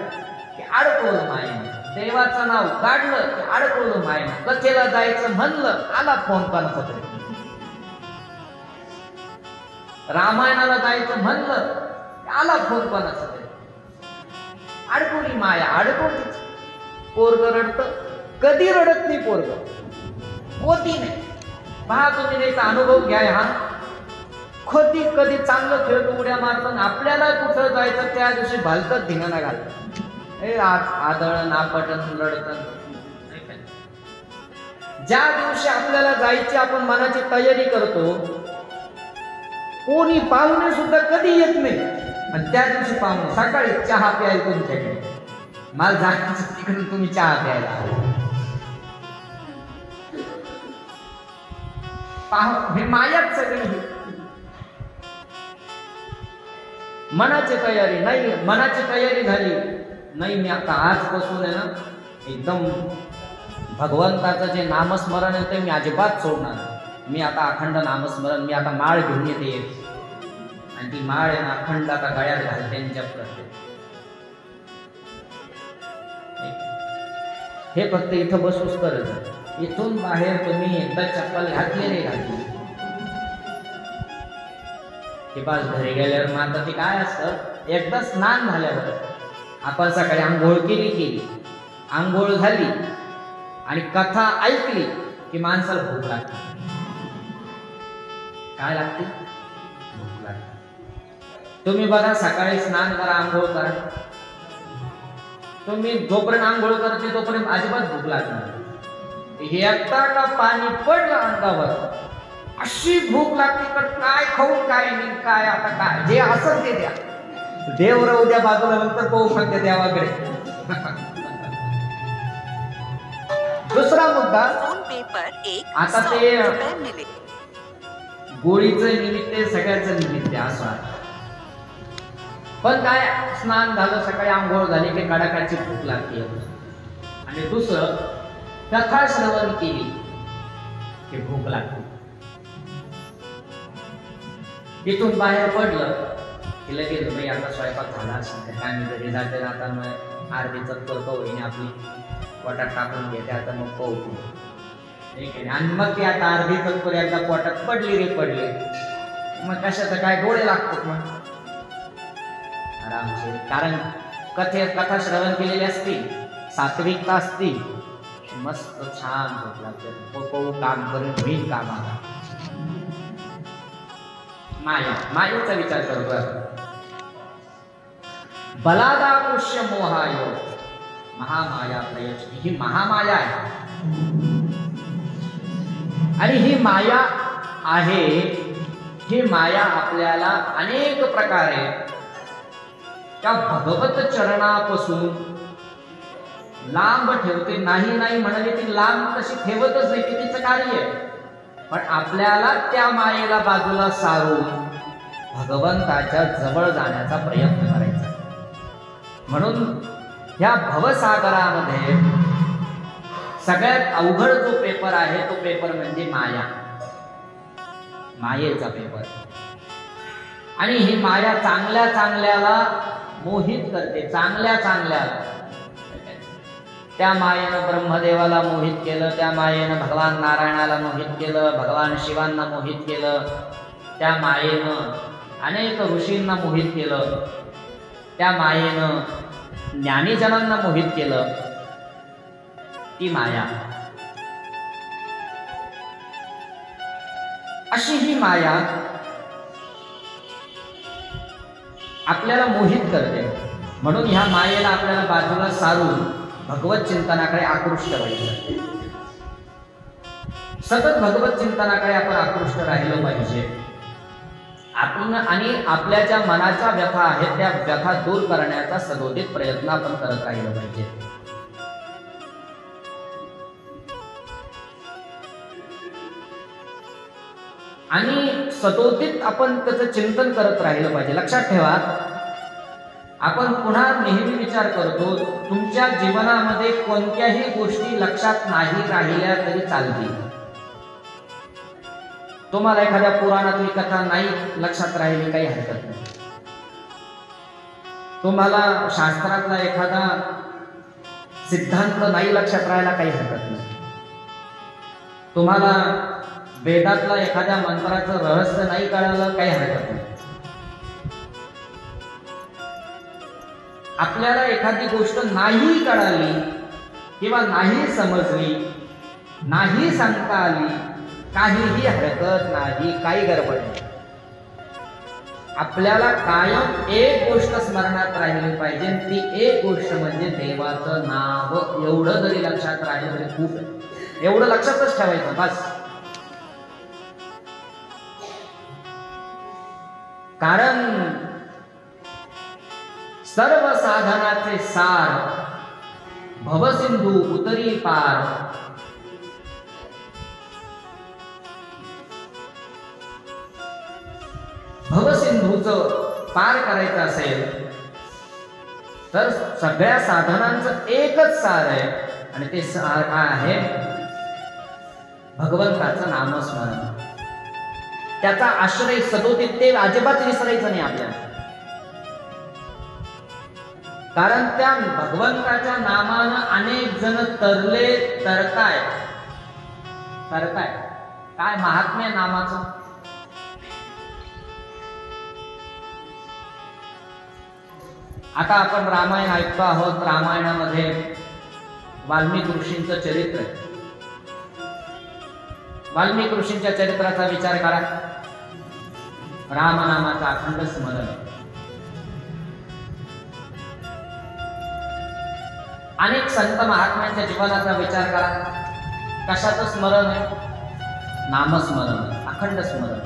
की अडकवलं मायेने. देवाचं नाव काढलं की अडकवलं मायेने. कथेला जायचं म्हणलं आला फोन कोणाचा. रामायणाला जायचं म्हणलं की आला फोन कोणाचा. अडकवली माया, अडकवलीच. पोरग रडत, कधी रडत नाही पोरग, होती नाही. पहा तुम्ही त्याचा अनुभव घ्या. हा कधी कधी चांगलं खेळतो, उड्या मारतो, आपल्याला कुठं जायचं त्या दिवशी भालतच धिंगाणा घालत, आदळण आपटण लढतन. ज्या दिवशी आपल्याला जायची आपण मनाची तयारी करतो कोणी पाहुणे सुद्धा कधी येत नाही. आणि त्या दिवशी पाहुणे सकाळी चहा प्यायला तुमच्याकडे, मला जायचं तिकडून तुम्ही चहा प्यायला. हे मायाच सगळी. मनाची तयारी नाही, मनाची तयारी झाली नाही. मी आता आजपासून आहे ना एकदम भगवंताचं जे नामस्मरण आहे ते मी अजिबात सोडणार. मी आता अखंड नामस्मरण, मी आता माळ घेऊन येते आणि ती माळ आहे ना अखंड आता गळ्यात घालते त्यांच्या प्रत्येक. हे फक्त इथं बसूच करत. इथून बाहेर तुम्ही एकदा चप्पल घातली नाही घातली की बस घरी गेल्यावर मात्र ते काय असतं, एकदा स्नान झाल्यावर आपण सकाळी आंघोळ केली, आंघोळ झाली आणि कथा ऐकली की माणसाला भूक लागते. काय लागते? भूक लागते. तुम्ही बघा सकाळी स्नान करा, आंघोळ करा, तुम्ही जोपर्यंत आंघोळ करते तोपर्यंत अजिबात भूक लागणार. हे एकदा का पाणी पडलं अंगावर अशी भूक लागते तर काय खाऊ काय नाही, काय आता काय जे असं ते द्या. देव राहू द्या बाजूला, नंतर पाहू शकते देवाकडे. दुसरा मुद्दा, आता ते गोळीचं निमित्त सगळ्याचं निमित्त असं आहे. पण काय स्नान झालं, सकाळी आंघोळ झाली की कडाकाची भूक लागते. आणि दुसरं कथा श्रवण केली की भूक लागते. तिथून बाहेर पडलं की लगेच तुम्ही आता स्वयंपाक झाला असेल काय मी घरी जाते आता मग अर्धी चक्कर होईने आपली पोटात टाकून घेते. आता मग पोहतो आणि मग ती आता अर्धी चक्कर एकदा पोटात पडली रे पडली मग कशाचं काय डोळे लागतात मग आरामशीर, कारण कथा श्रवण केलेली असती, सात्विकता असती, मस्त छान झोप लागते, काम करून होईल कामाला. मायेचा विचार करतो. बलादाकृष्य मोहायो महामाया प्रयत्न, ही महामाया आहे. आणि ही माया आहे, ही माया आपल्याला अनेक प्रकारे त्या भगवत चरणापासून लांब ठेवते. नाही म्हणाली ती लांब तशी ठेवतच नाही, ती तिचं कार्य आहे. पण आपल्याला त्या मायेला बाजूला सारून भगवंताच्या जवळ जाण्याचा प्रयत्न करायचा. म्हणून ह्या भवसागरामध्ये सगळ्यात अवघड जो पेपर आहे तो पेपर म्हणजे माया, मायेचा पेपर. आणि ही माया चांगल्याला मोहित करते, चांगल्याला. त्या मायेनं ब्रह्मदेवाला मोहित केलं, त्या मायेनं भगवान नारायणाला मोहित केलं, भगवान शिवांना मोहित केलं, त्या मायेनं अनेक ऋषींना मोहित केलं, त्या मायेनं ज्ञानीजनांना मोहित केलं. ती माया, अशी ही माया आपल्याला मोहित करते. म्हणून ह्या मायेला आपल्याला बाजूला सारून भगवत चिंतनाकडे आकृष्ट व्हायचं. सतत भगवत चिंतनाकडे आपण आकृष्ट राहिलं पाहिजे. आपण आणि आपल्या ज्या मनाच्या व्यथा आहेत त्या व्यथा दूर करण्याचा सदोदित प्रयत्न आपण करत राहिलं पाहिजे. आणि सदोदित आपण त्याचं चिंतन करत राहिलं पाहिजे. लक्षात ठेवा, आपण पुन्हा नेहमी विचार करतो, तुमच्या जीवनामध्ये कोणत्याही गोष्टी लक्षात नाही राहिल्या तरी चालतील. तुम्हाला एखाद्या पुराणातली कथा नाही लक्षात राहिली काही हरकत नाही. तुम्हाला शास्त्रातला एखादा सिद्धांत नाही लक्षात राहायला काही हरकत नाही. तुम्हाला वेदातला एखाद्या मंत्राचं रहस्य नाही कळालं काही हरकत नाही. आपल्याला एखादी गोष्ट नाही कळाली किंवा नाही समजली, नाही सांगता आली, काहीही हरकत नाही, काही गडबड नाही. आपल्याला कायम एक गोष्ट स्मरणात राहिली पाहिजे. ती एक गोष्ट म्हणजे देवाचं नाव. एवढं जरी लक्षात राहिलं तरी खूप आहे. एवढं लक्षातच ठेवायचं बस. कारण सर्व साधनाचे सार भवसिंधू उतरी पार. भवसिंधूचं पार करायचं असेल तर सगळ्या साधनांचं एकच सार आहे आणि ते सार आहे भगवंताचं नामस्मरण. त्याचा आश्रय सदोदित ते अजिबात विसरायचं नाही आपल्याला. कारण त्या भगवंताच्या नामानं अनेक जण तरताय. काय महात्म्य नामाचं. आता आपण रामायण ऐकतो आहोत. रामायणामध्ये वाल्मिकी ऋषींचं चरित्र आहे. वाल्मिकी ऋषींच्या चरित्राचा विचार करा. रामनामाचा अखंड स्मरण. अनेक संत महात्म्यांच्या जीवनाचा विचार करा. कशाचं स्मरण आहे? नामस्मरण, अखंड स्मरण.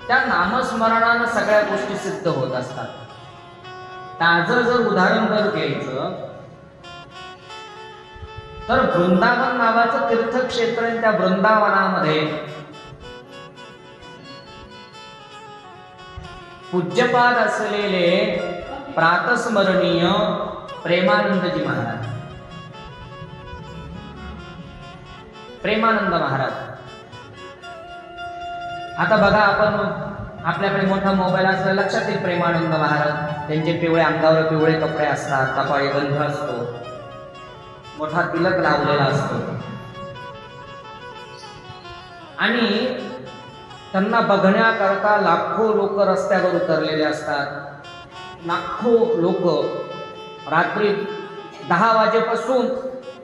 त्या नामस्मरणानं सगळ्या गोष्टी सिद्ध होत असतात. ताजं जर उदाहरण जर घ्यायचं तर वृंदावन नावाचं तीर्थक्षेत्र आहे. त्या वृंदावनामध्ये पूज्यपाद असलेले प्रातस्मरणीय प्रेमानंदजी महाराज. प्रेमानंद महाराज. आता बघा, आपण आपल्याकडे मोठा मोबाईल असला लक्षात येईल प्रेमानंद महाराज. त्यांचे पिवळे अंगावर पिवळे कपडे असतात, कपाळी गंध असतो, मोठा तिलक लावलेला असतो. आणि त्यांना बघण्याकरता लाखो लोक रस्त्यावर उतरलेले असतात. लाखो लोक रात्री 10 वाजेपासून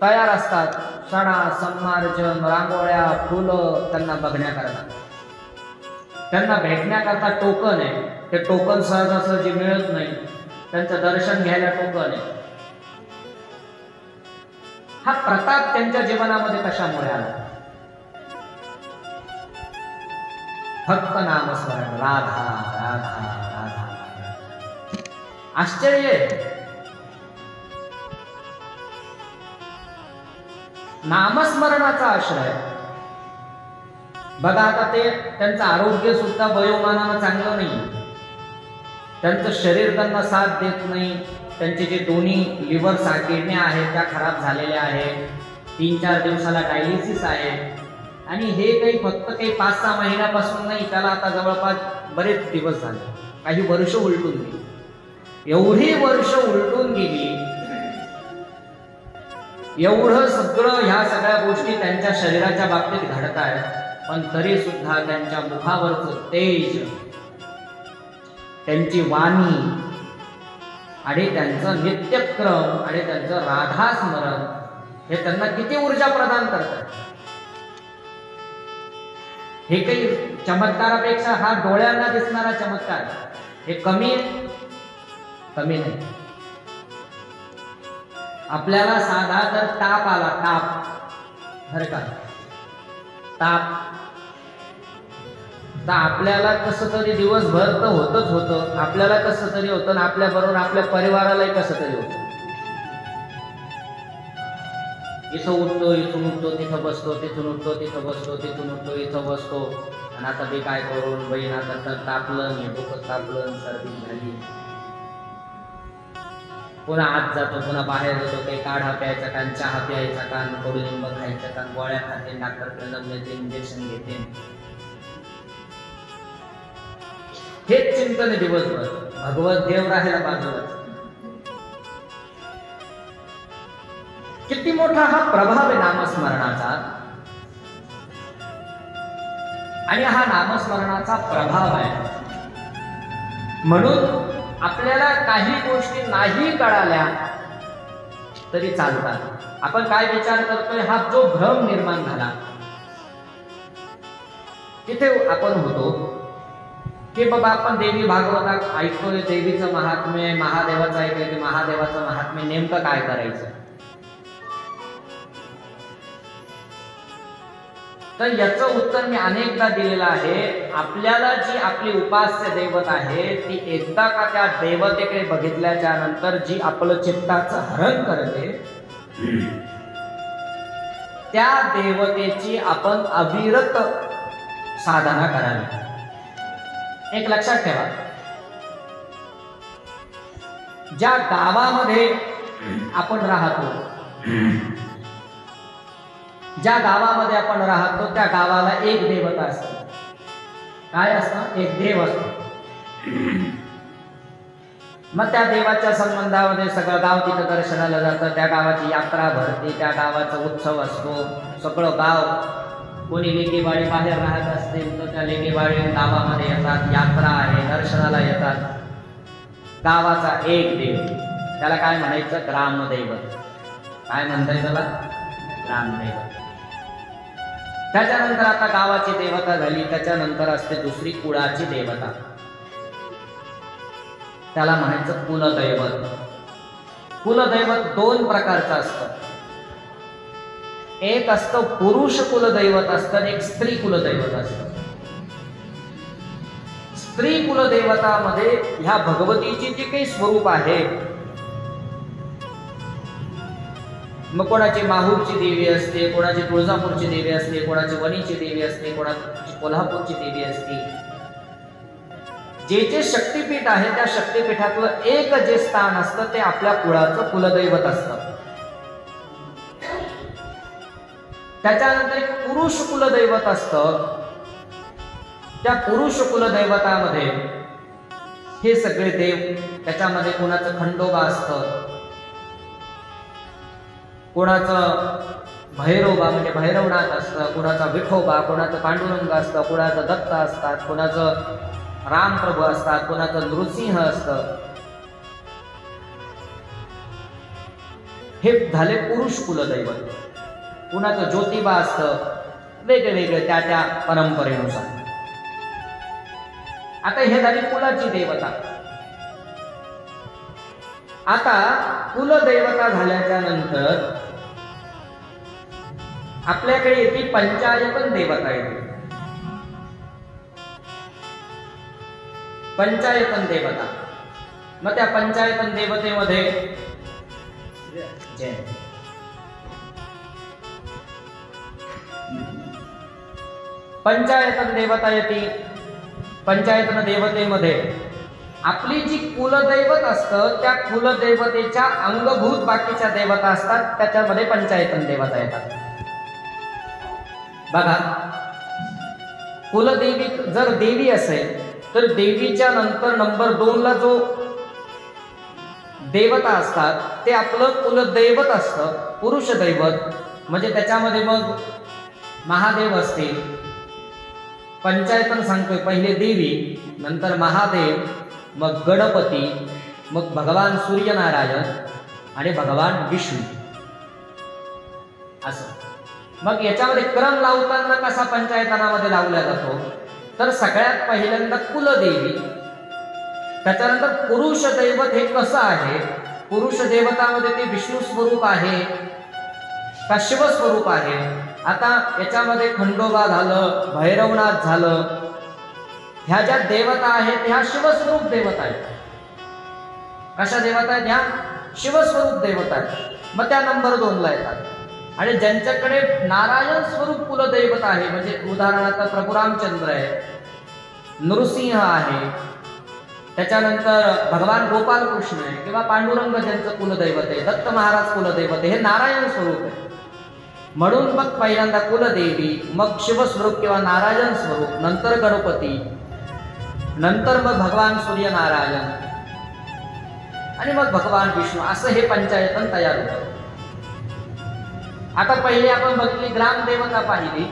तयार असतात. सडा, संमार्जन, रांगोळ्या, फुलं त्यांना बघण्याकरता. त्यांना भेटण्याकरता टोकन आहे. ते टोकन सहजासहजी मिळत नाही. त्यांचं दर्शन घ्यायला टोकन आहे. हा प्रताप त्यांच्या जीवनामध्ये कशामुळे आला? फक्त नामस्मरण, राधा राधा राधा. आश्चर्य आहे. नामस्मरणाचा आश्रय. बघा आता ते त्यांचं आरोग्य सुद्धा वयोमानानं चांगलं नाही. त्यांचं शरीर त्यांना साथ देत नाही. त्यांचे जे दोन्ही लिव्हर किडन्या आहेत त्या खराब झालेल्या आहेत. 3-4 दिवसाला डायलिसिस आहे. आणि हे काही फक्त काही 5-6 महिन्यापासून नाही, त्याला आता जवळपास बरेच दिवस झाले, काही वर्ष उलटून गेली. एवढी वर्ष उलटून गेली, एवढं सगळं ह्या सगळ्या गोष्टी त्यांच्या शरीराच्या बाबतीत घडत आहेत, पण तरी सुद्धा त्यांच्या मुखावरचं तेज, त्यांची वाणी आणि त्यांचं नित्यक्रम आणि त्यांचं राधा स्मरण हे त्यांना किती ऊर्जा प्रदान करतात. हे काही चमत्कारापेक्षा हा डोळ्यांना दिसणारा चमत्कार हे कमी नाही. आपल्याला साधा जर ताप आला, ताप बरं का, ताप तर आपल्याला कसं तरी दिवसभर तर होतच होतं, आपल्याला कसं तरी होतं, आपल्या बरोबर आपल्या परिवारालाही कसं तरी होतं. इथं उठतो, इथून उठतो, तिथं बसतो, तिथून उठतो, तिथं बसतो, तिथून उठतो, इथं बसतो. आणि आता ते काय करून बहीण आता तर तापलं, हे डोकं तापलं, सर्दी झाली, पुन्हा आत जातो, पुन्हा बाहेर जातो, काही काढा प्यायचा का, चहा प्यायचा का, कडुलिंब खायचा का, गोळ्या खाते, डॉक्टरकडे जाऊन इंजेक्शन घेते. हेच चिंतन आहे दिवसभर. भगवत देव राहायला बाजूला. किती मोठा हा प्रभाव आहे नामस्मरणाचा. आणि हा नामस्मरणाचा प्रभाव आहे म्हणून आपल्याला काही गोष्टी नाही कळाल्या तरी चालतात. आपण काय विचार करतोय, हा जो भ्रम निर्माण झाला तिथे आपण होतो की बाबा आपण देवी भागवतात ऐकतोय, देवीचं महात्म्य, महादेवाचं ऐकतोय, की महादेवाचं महात्म्य नेमकं काय करायचं. तर याचं उत्तर मी अनेकदा दिलेलं आहे. आपल्याला जी आपली उपास्य दैवत आहे ती एकदा का त्या देवतेकडे बघितल्याच्या नंतर जी आपलं चित्ताचं हरण करते, त्या देवतेची आपण अविरत साधना करावी. एक लक्षात ठेवा, ज्या गावामध्ये आपण राहतो, ज्या गावामध्ये आपण राहतो त्या गावाला एक देवता असते. काय असतं? एक देव असतो. मग त्या देवाच्या संबंधामध्ये सगळं गाव तिथं दर्शनाला जातं. त्या गावाची यात्रा भरते, त्या गावाचा उत्सव असतो. सगळं गाव, कोणी लेकीबाळी बाहेर राहत असतील तर त्या लेकीबाळी गावामध्ये येतात, यात्रा आहे, दर्शनाला येतात. गावाचा एक देव, त्याला काय म्हणायचं? ग्रामदैवत. काय म्हणताय त्याला? ग्रामदैवत. त्याच्यानंतर आता गावाची देवता झाली, त्याच्यानंतर असते दुसरी कुळाची देवता, त्याला म्हणायचं कुलदैवत. कुलदैवत 2 प्रकारचं असतं. एक असतं पुरुष कुलदैवत असतं, एक स्त्री कुलदैवत असतं. स्त्री कुलदैवतामध्ये ह्या भगवतीची जी काही स्वरूप आहे, मग कोणाची माहूरची देवी असते, कोणाची तुळजापूरची देवी असते, कोणाची वणीची देवी असते, कोणाची कोल्हापूरची देवी असते. जे जे शक्तिपीठ आहे त्या शक्तिपीठातलं एक जे स्थान असतं ते आपल्या कुळाचं कुलदैवत असतं. त्याच्यानंतर एक पुरुष कुलदैवत असतं. त्या पुरुष कुलदैवतामध्ये हे सगळे देव, त्याच्यामध्ये कोणाचं खंडोबा असतं, कोणाचं भैरोबा म्हणजे भैरवनाथ असतं, कुणाचा विठोबा, कुणाचं पांडुरंग असतं, कुणाचं दत्त असतात, कुणाचं रामप्रभू असतात, कुणाचं नृसिंह असतं. हे झाले पुरुष कुलदैवत. कुणाचं ज्योतिबा असतं, वेगवेगळे त्या त्या परंपरेनुसार. आता हे झाली कुलाची देवता. आता कुलदेवता झाल्याच्या नंतर आपल्याकडे येते पंचायतन देवता येते. पंचायतन देवता. मग त्या पंचायतन देवतेमध्ये पंचायतन देवता येते. पंचायतन देवतेमध्ये आपली जी कुलदैवत असतं त्या कुलदैवतेच्या अंगभूत बाकीच्या देवता असतात, त्याच्यामध्ये पंचायतन देवता येतात. बघा, कुलदेवी जर देवी असेल तर देवीच्या नंतर नंबर 2 ला जो देवता असतात ते आपलं कुलदैवत असतं, पुरुष दैवत. म्हणजे त्याच्यामध्ये मग महादेव असतील. पंचायतन सांगतोय पहिले देवी, नंतर महादेव, मग गणपती, मग भगवान सूर्यनारायण आणि भगवान विष्णू असं. मग याच्यामध्ये क्रम लावताना कसा पंचायतनामध्ये लावला जातो तर सगळ्यात पहिल्यांदा कुलदेवी, त्याच्यानंतर पुरुष दैवत. हे कसं आहे, पुरुष देवतामध्ये ते विष्णू स्वरूप आहे का शिव स्वरूप आहे. आता याच्यामध्ये खंडोबा झालं, भैरवनाथ झालं, ह्या ज्या देवता आहेत ह्या शिवस्वरूप देवता आहेत. कशा देवता आहेत ह्या? शिवस्वरूप देवता आहेत. मग त्या नंबर 2 ला येतात. आणि ज्यांच्याकडे नारायण स्वरूप कुलदैवत आहे, म्हणजे उदाहरणार्थ प्रभू रामचंद्र आहे, नृसिंह आहे, त्याच्यानंतर भगवान गोपाल कृष्ण आहे किंवा पांडुरंग ज्यांचं कुलदैवत आहे, दत्त महाराज कुलदैवत आहे, हे नारायण स्वरूप आहे. म्हणून मग पहिल्यांदा कुलदेवी, मग शिवस्वरूप किंवा नारायण स्वरूप, नंतर गणपती, नंतर मग भगवान सूर्यनारायण आणि मग भगवान विष्णू, असं हे पंचायतन तयार होतं. आता पहिले आपण बघितली ग्रामदेवता पाहिली,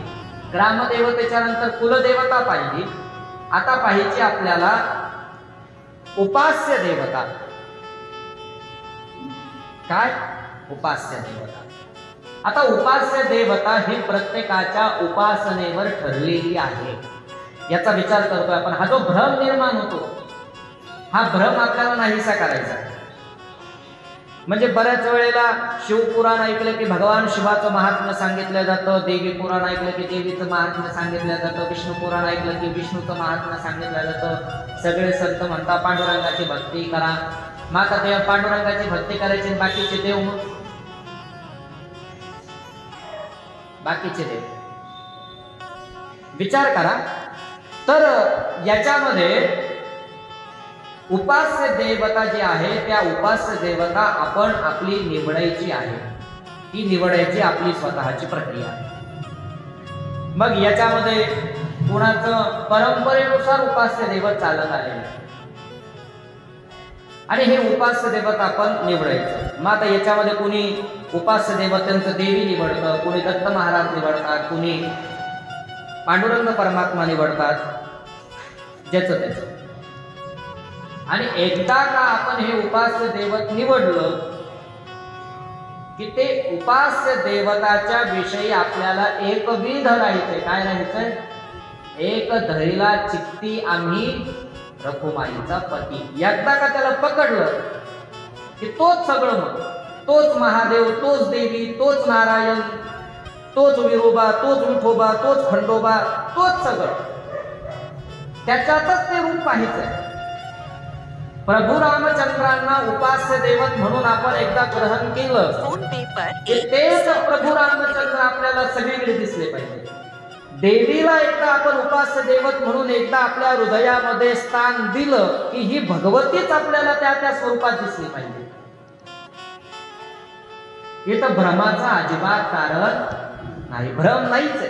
ग्रामदेवतेच्या नंतर कुलदेवता पाहिली. आता पाहिजे आपल्याला उपास्य देवता. काय? उपास्य देवता. आता उपास्य देवता ही प्रत्येकाच्या उपासनेवर ठरलेली आहे. याचा विचार करतोय आपण. हा जो भ्रम निर्माण होतो, हा भ्रम आपल्याला नाहीसा करायचा. म्हणजे बऱ्याच वेळेला शिवपुराण ऐकलं की भगवान शिवाचं महात्म्य सांगितलं जातं, देवी पुराण ऐकलं की देवीचं महात्म्य सांगितलं जातं, विष्णू पुराण ऐकलं की विष्णूचं महात्म्य सांगितलं जातं. सगळे संत म्हणतात पांडुरंगाची भक्ती करा. माता देव पांडुरंगाची भक्ती करायची, बाकीचे देव मग बाकीचे देव. विचार करा. तर याच्यामध्ये उपास्य देवता जी आहे त्या उपास्य देवता आपण आपली निवडायची आहे. ती निवडायची आपली स्वतःची प्रक्रिया आहे. मग याच्यामध्ये कुणाचं परंपरेनुसार उपास्य देवत चालत आलेलं आहे आणि हे उपास्य देवत आपण निवडायचं. मग आता याच्यामध्ये कुणी उपास्य देवतांचं देवी निवडतं, कुणी दत्त महाराज निवडतात, कुणी पांडुरंग परमात्मा निवडतात, ज्याचं त्याचं. आणि एकदा का आपण हे उपास्य देवत निवडलं की ते उपास्य देवताच्या विषयी आपल्याला एकविध राहायचंय. काय राहायचंय? एक धरीला चित्ती आम्ही रखुमाईचा पती. एकदा का त्याला पकडलं की तोच सगळं, मग तोच महादेव, तोच देवी, तोच नारायण, तोच विरोबा, तोच विठोबा, तोच खंडोबा, तोच सगळं. त्याच्यातच ते रूप पाहायचंय. प्रभू रामचंद्रांना उपास्य देवत म्हणून आपण एकदा ग्रहण केलं की तेच प्रभू रामचंद्र आपल्याला सगळीकडे दिसले पाहिजे. देवीला एकदा आपण उपास्य देवत म्हणून एकदा आपल्या हृदयामध्ये स्थान दिलं की ही भगवतीच आपल्याला त्या त्या स्वरूपात दिसली पाहिजे. इथं भ्रमाचा अजिबात कारण नाही, भ्रम नाहीच आहे.